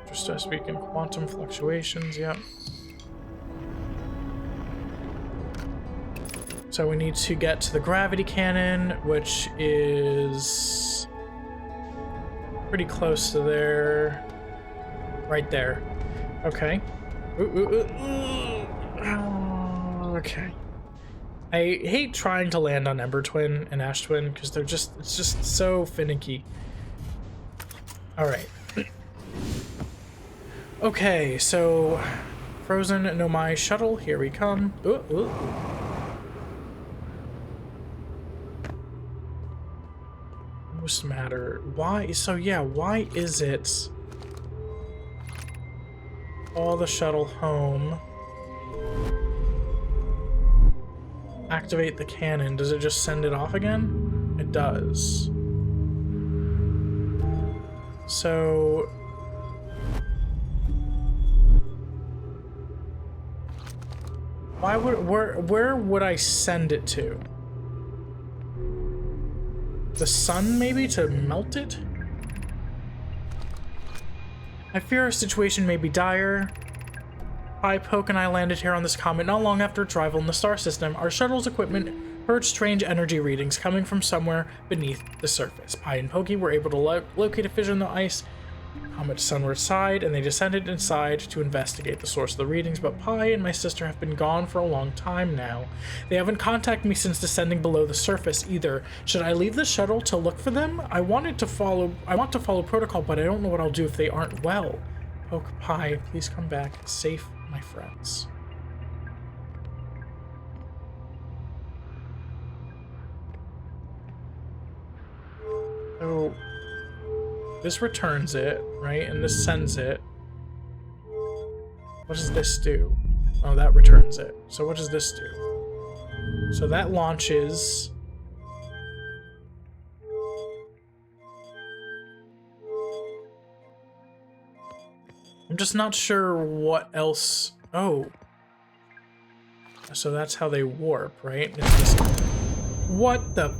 just to speak in quantum fluctuations, yeah. So we need to get to the gravity cannon, which is pretty close to there. Right there. Okay. Okay. I hate trying to land on Ember Twin and Ash Twin because they're just, it's just so finicky. Alright. Okay, so Frozen Nomai shuttle, here we come. Most matter. Why? So yeah, why is it all the shuttle home? Activate the cannon. Does it just send it off again? It does. So why would where would I send it to? The sun, maybe, to melt it? I fear our situation may be dire. Poke and I landed here on this comet not long after its arrival in the star system. Our shuttle's equipment heard strange energy readings coming from somewhere beneath the surface. Pi and Pokey were able to locate a fissure in the ice, comet's sunward side, and they descended inside to investigate the source of the readings, but Pi and my sister have been gone for a long time now. They haven't contacted me since descending below the surface either. Should I leave the shuttle to look for them? I want to follow protocol, but I don't know what I'll do if they aren't well. Poke, Pi, please come back safe, my friends. So this returns it, right? And this sends it. What does this do? Oh, that returns it. So what does this do? So that launches... I'm just not sure what else... Oh. So that's how they warp, right? It's just... What the...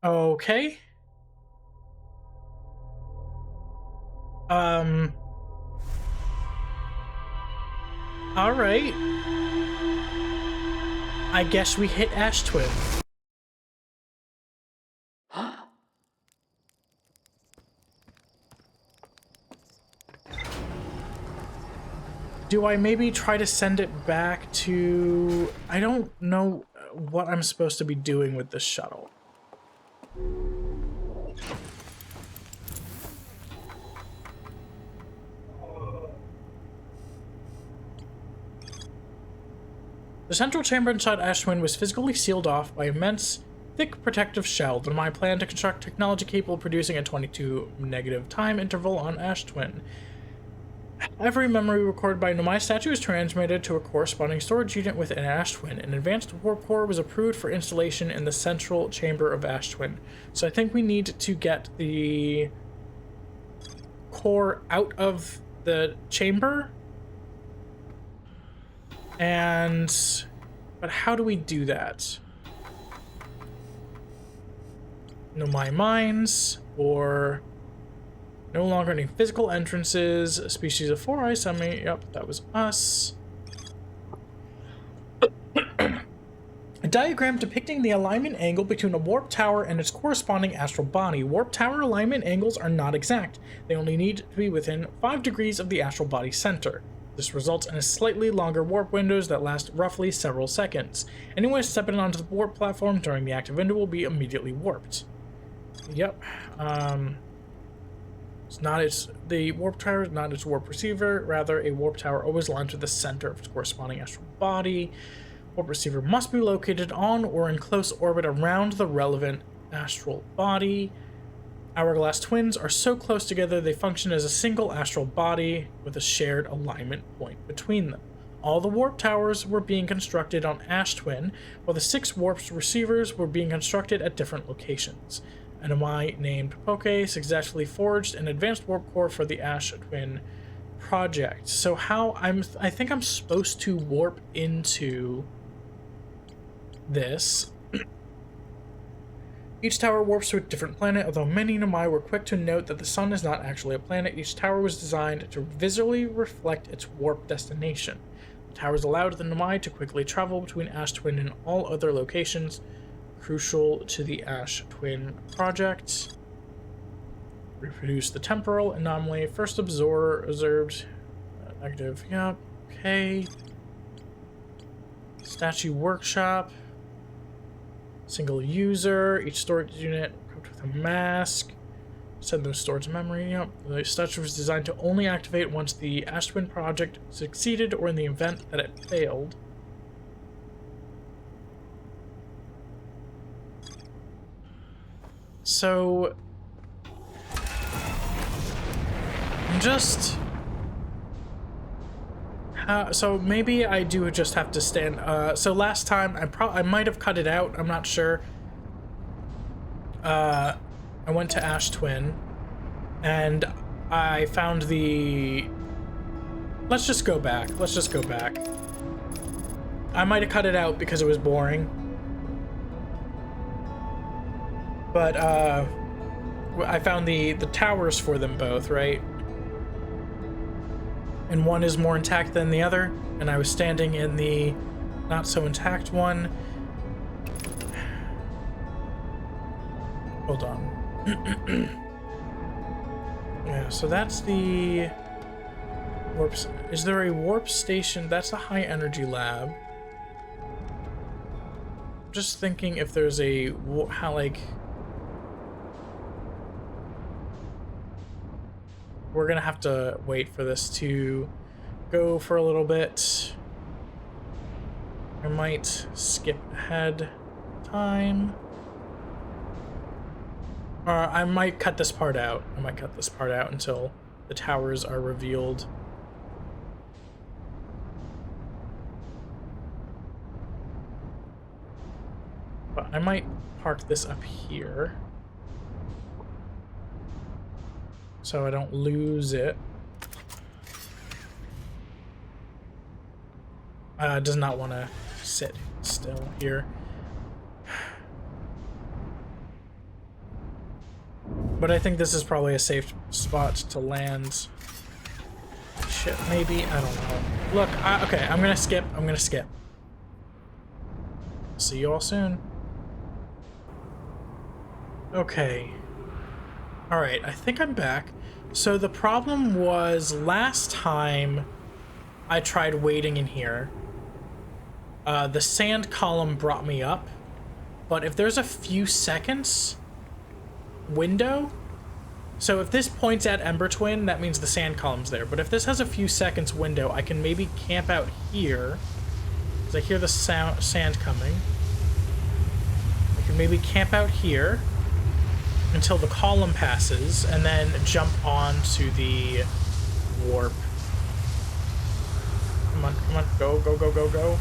Okay. Alright. I guess we hit Ash Twin. Do I maybe try to send it back to... I don't know what I'm supposed to be doing with this shuttle. The central chamber inside Ash Twin was physically sealed off by immense, thick protective shell, and my plan to construct technology capable of producing a 22 negative time interval on Ash Twin. Every memory recorded by Nomai statue is transmitted to a corresponding storage unit within Ash Twin. An advanced warp core was approved for installation in the central chamber of Ash Twin. So I think we need to get the core out of the chamber. But how do we do that? No mines, or no longer any physical entrances. A species of four eyes. I mean, yep, that was us. A diagram depicting the alignment angle between a warp tower and its corresponding astral body. Warp tower alignment angles are not exact. They only need to be within 5 degrees of the astral body center. This results in a slightly longer warp windows that last roughly several seconds. Anyone stepping onto the warp platform during the active window will be immediately warped. Yep. The warp tower is not its warp receiver. Rather, a warp tower always aligns with the center of its corresponding astral body. Warp receiver must be located on or in close orbit around the relevant astral body. Hourglass twins are so close together they function as a single astral body with a shared alignment point between them. All the warp towers were being constructed on Ash Twin, while the 6 warp receivers were being constructed at different locations. An MI named Poke successfully forged an advanced warp core for the Ash Twin project. So I think I'm supposed to warp into this. Each tower warps to a different planet, although many Nomai were quick to note that the sun is not actually a planet. Each tower was designed to visually reflect its warp destination. The towers allowed the Nomai to quickly travel between Ash Twin and all other locations crucial to the Ash Twin project. Reproduce the temporal anomaly. First observed. Negative. Yep. Okay. Statue workshop. Single user. Each storage unit equipped with a mask. Send those storage memory. Yep. The statue was designed to only activate once the Ash Twin project succeeded or in the event that it failed. So so maybe I do just have to stand. So last time I might have cut it out. I'm not sure. I went to Ash Twin, and I found the. Let's just go back. I might have cut it out because it was boring. But I found the towers for them both, right? And one is more intact than the other, and I was standing in the not so intact one. Hold on. Yeah, so that's the warp. Is there a warp station? That's the high energy lab. Just thinking if there's a we're gonna have to wait for this to go for a little bit. I might skip ahead time. Or I might cut this part out. Until the towers are revealed. But I might park this up here, so I don't lose it. Does not want to sit still here. But I think this is probably a safe spot to land. Shit, maybe? I don't know. Look, okay, I'm gonna skip. See you all soon. Okay. Alright, I think I'm back. So the problem was last time I tried waiting in here, the sand column brought me up, but if there's a few seconds window, so if this points at Ember Twin, that means the sand column's there, but if this has a few seconds window, I can maybe camp out here, because I hear the sand coming. I can maybe camp out here until the column passes, and then jump onto the warp. Come on, go, go, go, go, go.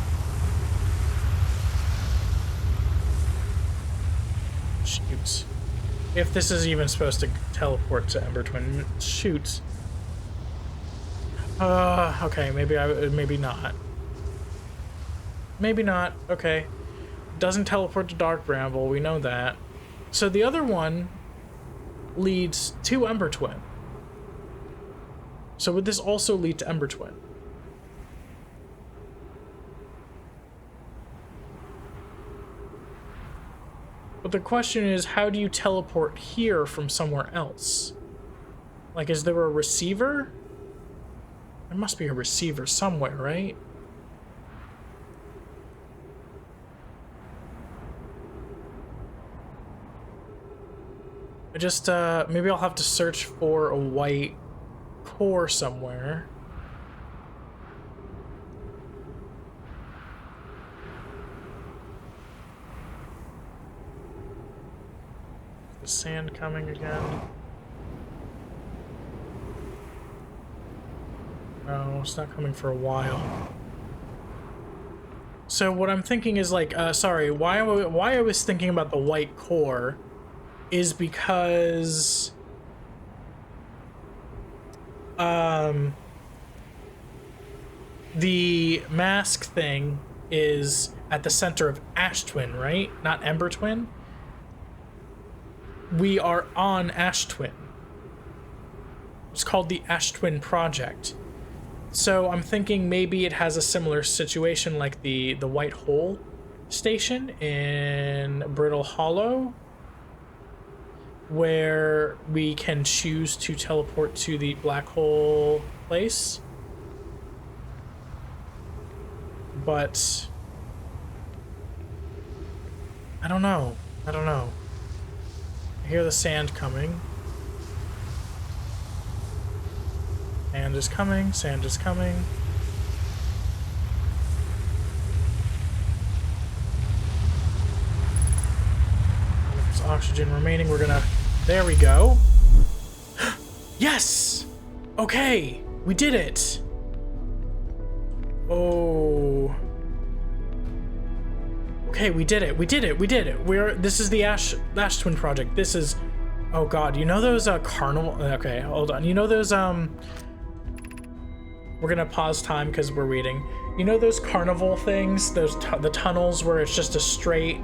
Shoot. If this is even supposed to teleport to Ember Twin, shoot. Okay, maybe not. Maybe not, okay. Doesn't teleport to Dark Bramble, we know that. So the other one leads to Ember Twin. So would this also lead to Ember Twin? But the question is, how do you teleport here from somewhere else? Like, is there a receiver? There must be a receiver somewhere, right? I just, maybe I'll have to search for a white core somewhere. The sand coming again. No, it's not coming for a while. So what I'm thinking is like, sorry, why I was thinking about the white core is because the mask thing is at the center of Ash Twin, right? Not Ember Twin. We are on Ash Twin. It's called the Ash Twin Project. So I'm thinking maybe it has a similar situation like the White Hole station in Brittle Hollow, where we can choose to teleport to the black hole place. But I don't know. I hear the sand coming. Sand is coming, sand is coming. There's oxygen remaining. We're gonna... There we go. Yes! Okay, we did it. Oh. Okay, we did it. This is the Ash Twin Project. This is... Oh god, you know those carnival... Okay, hold on. You know those we're gonna pause time because we're reading. You know those carnival things? Those the tunnels where it's just a straight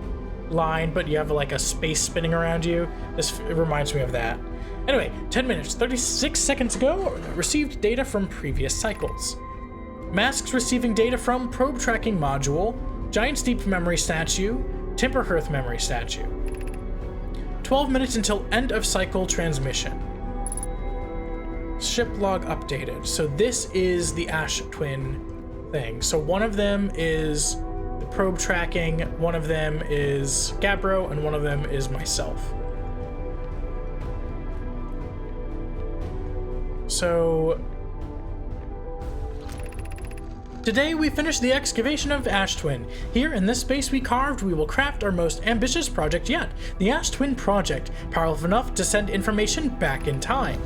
line, but you have like a space spinning around you? It reminds me of that. Anyway, 10 minutes, 36 seconds ago, received data from previous cycles. Masks receiving data from probe tracking module, Giant Steep memory statue, Timberhearth memory statue. 12 minutes until end of cycle transmission. Ship log updated. So this is the Ash Twin thing. So one of them is the probe tracking, one of them is Gabbro, and one of them is myself. So today we finished the excavation of Ash Twin. Here in this space we carved, we will craft our most ambitious project yet, the Ash Twin Project, powerful enough to send information back in time.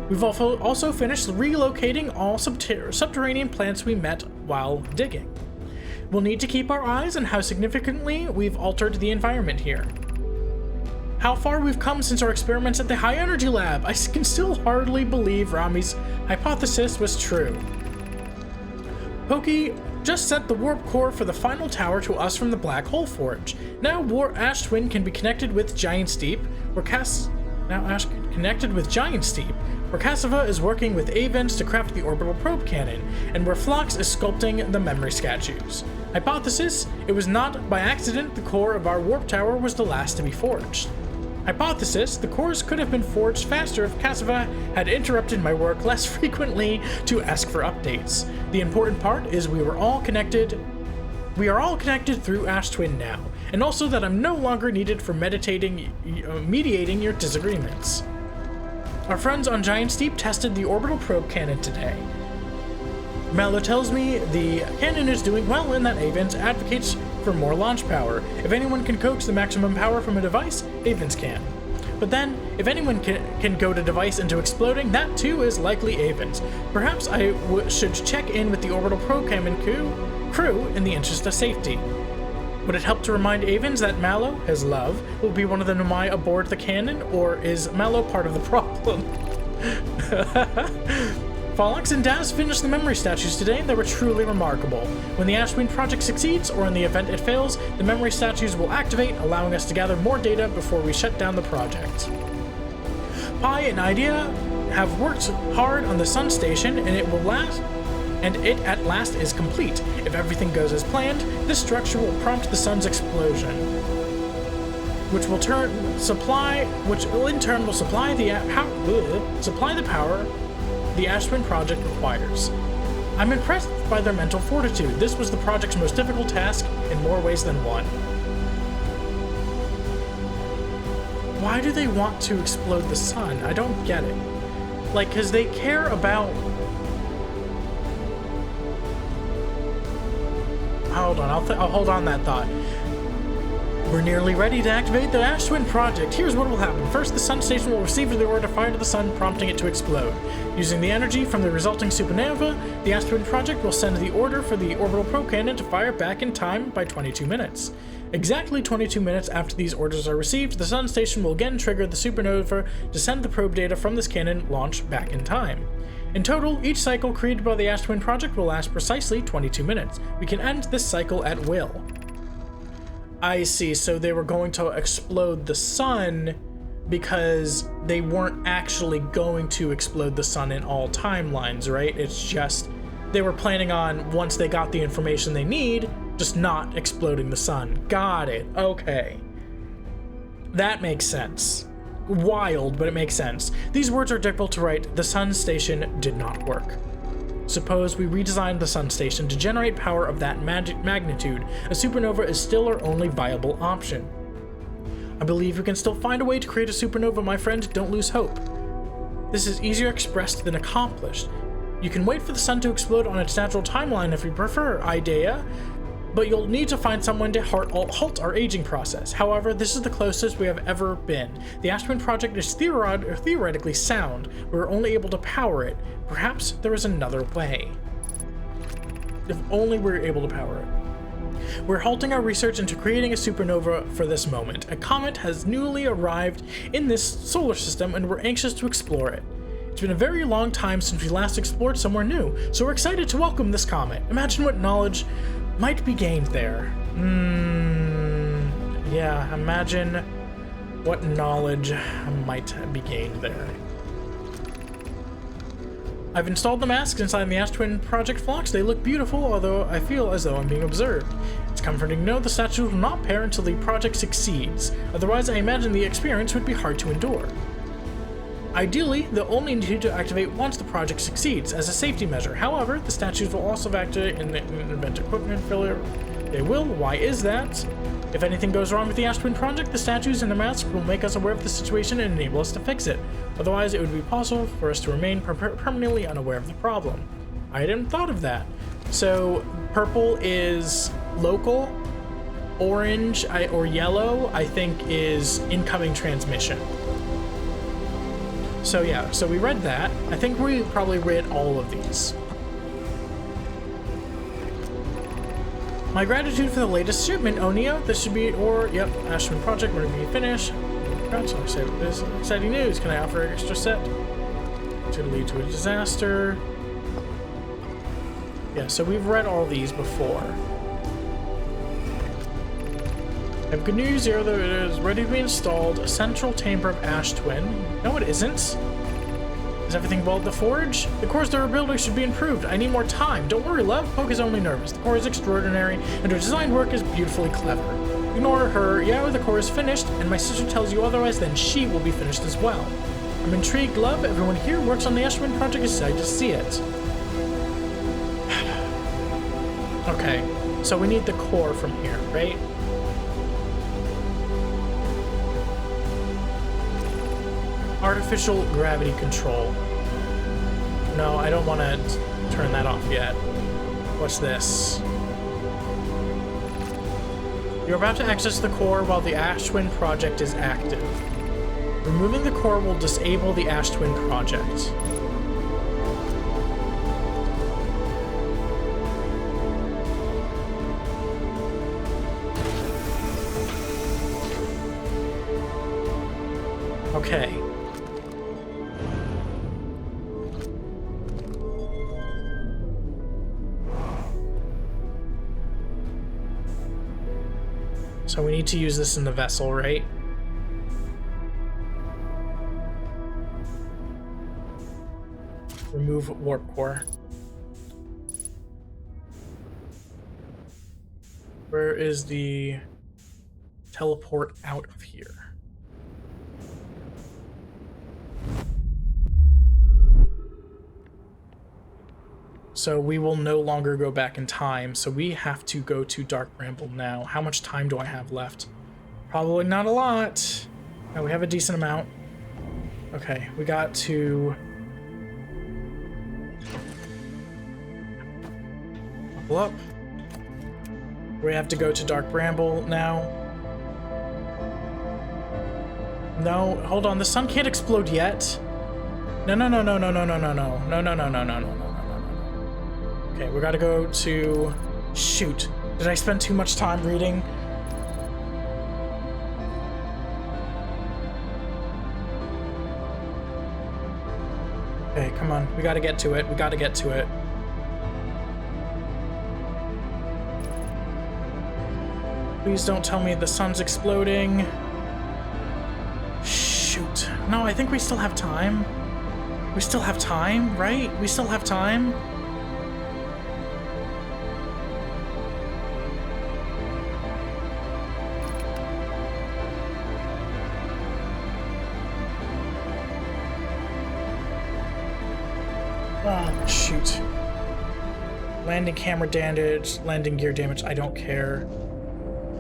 We've also finished relocating all subterranean plants we met while digging. We'll need to keep our eyes on how significantly we've altered the environment here. How far we've come since our experiments at the High Energy Lab. I can still hardly believe Rami's hypothesis was true. Pokey just sent the warp core for the final tower to us from the Black Hole Forge. Now Ash Twin can be connected with Giant Steep, where Cassava is working with Avens to craft the orbital probe cannon, and where Phlox is sculpting the memory statues. Hypothesis: it was not by accident the core of our warp tower was the last to be forged. Hypothesis: the cores could have been forged faster if Cassava had interrupted my work less frequently to ask for updates. The important part is we are all connected through Ash Twin now, and also that I'm no longer needed for mediating your disagreements. Our friends on Giant Steep tested the orbital probe cannon today. Mallow tells me the cannon is doing well and that Avens advocates for more launch power. If anyone can coax the maximum power from a device, Avens can. But then, if anyone can goad a device into exploding, that too is likely Avens. Perhaps I should check in with the orbital probe cannon crew in the interest of safety. Would it help to remind Avens that Mallow, his love, will be one of the Nomai aboard the cannon, or is Mallow part of the problem? Phalanx and Daz finished the memory statues today, and they were truly remarkable. When the Ashwind project succeeds, or in the event it fails, the memory statues will activate, allowing us to gather more data before we shut down the project. Pi and Idea have worked hard on the Sun Station, and it at last is complete. If everything goes as planned, this structure will prompt the Sun's explosion, which will in turn supply the power the Ashwind project requires. I'm impressed by their mental fortitude. This was the project's most difficult task in more ways than one. Why do they want to explode the sun? I don't get it. Like, because they care about... Hold on, I'll hold on that thought. We're nearly ready to activate the Ashwind project. Here's what will happen. First, the Sun Station will receive the order to fire to the sun, prompting it to explode. Using the energy from the resulting supernova, the Ashwind project will send the order for the orbital probe cannon to fire back in time by 22 minutes. Exactly 22 minutes after these orders are received, the Sun Station will again trigger the supernova to send the probe data from this cannon launch back in time. In total, each cycle created by the Ashwind project will last precisely 22 minutes. We can end this cycle at will. I see, so they were going to explode the sun because they weren't actually going to explode the sun in all timelines, right? It's just they were planning on, once they got the information they need, just not exploding the sun. Got it. Okay. That makes sense. Wild, but it makes sense. These words are difficult to write. The Sun Station did not work. Suppose we redesigned the Sun Station to generate power of that magnitude. A supernova is still our only viable option. I believe we can still find a way to create a supernova, my friend. Don't lose hope. This is easier expressed than accomplished. You can wait for the sun to explode on its natural timeline if you prefer, Idea, but you'll need to find someone to halt our aging process. However, this is the closest we have ever been. The Ashwind project is theoretically sound. We're only able to power it. Perhaps there is another way. If only we were able to power it. We're halting our research into creating a supernova for this moment. A comet has newly arrived in this solar system, and we're anxious to explore it. It's been a very long time since we last explored somewhere new, so we're excited to welcome this comet. Imagine what knowledge might be gained there. Yeah, imagine what knowledge might be gained there. I've installed the masks inside the Ashwind Project Phlox. They look beautiful, although I feel as though I'm being observed. It's comforting to know the statues will not pair until the project succeeds. Otherwise, I imagine the experience would be hard to endure. Ideally, they'll only need to activate once the project succeeds, as a safety measure. However, the statues will also activate in the event equipment failure. They will. Why is that? If anything goes wrong with the Ashwind project, the statues and the masks will make us aware of the situation and enable us to fix it. Otherwise, it would be possible for us to remain permanently unaware of the problem. I hadn't thought of that. So, purple is local, orange or yellow, I think, is incoming transmission. So yeah, so we read that. I think we probably read all of these. My gratitude for the latest shipment, Onio. This should be, Ashwind Project, we're going to be finished. Congrats, I'm excited. This is exciting news. Can I offer an extra set? It's going to lead to a disaster. Yeah, so we've read all these before. I have good news here, though. It is ready to be installed. A central chamber of Ash Twin. No, it isn't. Is everything well at the forge? The core's durability should be improved. I need more time. Don't worry, love. Poke is only nervous. The core is extraordinary, and her design work is beautifully clever. Ignore her. Yeah, the core is finished, and my sister tells you otherwise, then she will be finished as well. I'm intrigued, love. Everyone here works on the Ashwind project. Excited to see it. Okay, so we need the core from here, right? Artificial gravity control. No, I don't want to turn that off yet. What's this? You're about to access the core while the Ashwind project is active. Removing the core will disable the Ashwind project. Okay. So we need to use this in the vessel, right? Remove warp core. Where is the teleport out of here? So we will no longer go back in time, so we have to go to Dark Bramble now. How much time do I have left? Probably not a lot. No, we have a decent amount. Okay, we got to... level up. We have to go to Dark Bramble now. No, hold on, the sun can't explode yet. No, no, no, no, no, no, no, no, no, no, no, no, no, no, no. Okay, we gotta go to... Shoot. Did I spend too much time reading? Okay, come on. We gotta get to it. We gotta get to it. Please don't tell me the sun's exploding. Shoot. No, I think we still have time. We still have time, right? We still have time. Oh, shoot. Landing camera damage, landing gear damage, I don't care.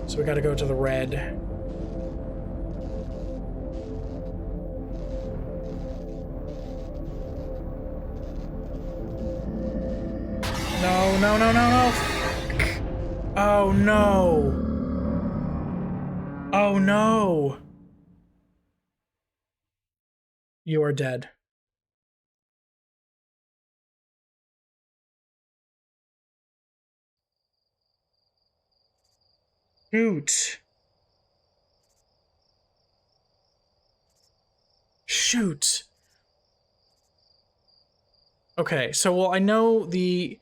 So we gotta go to the red. No, no, no, no, no! Oh, no! Oh, no! You are dead. Shoot. Shoot. Okay, so, well, I know the...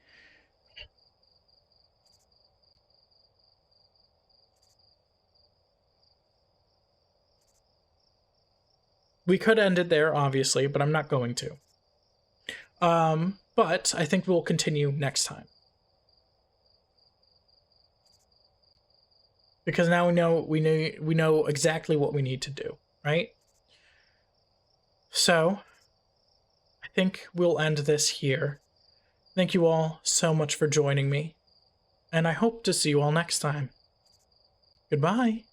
We could end it there, obviously, but I'm not going to. But I think we'll continue next time. Because now we know exactly what we need to do, right? So, I think we'll end this here. Thank you all so much for joining me, and I hope to see you all next time. Goodbye.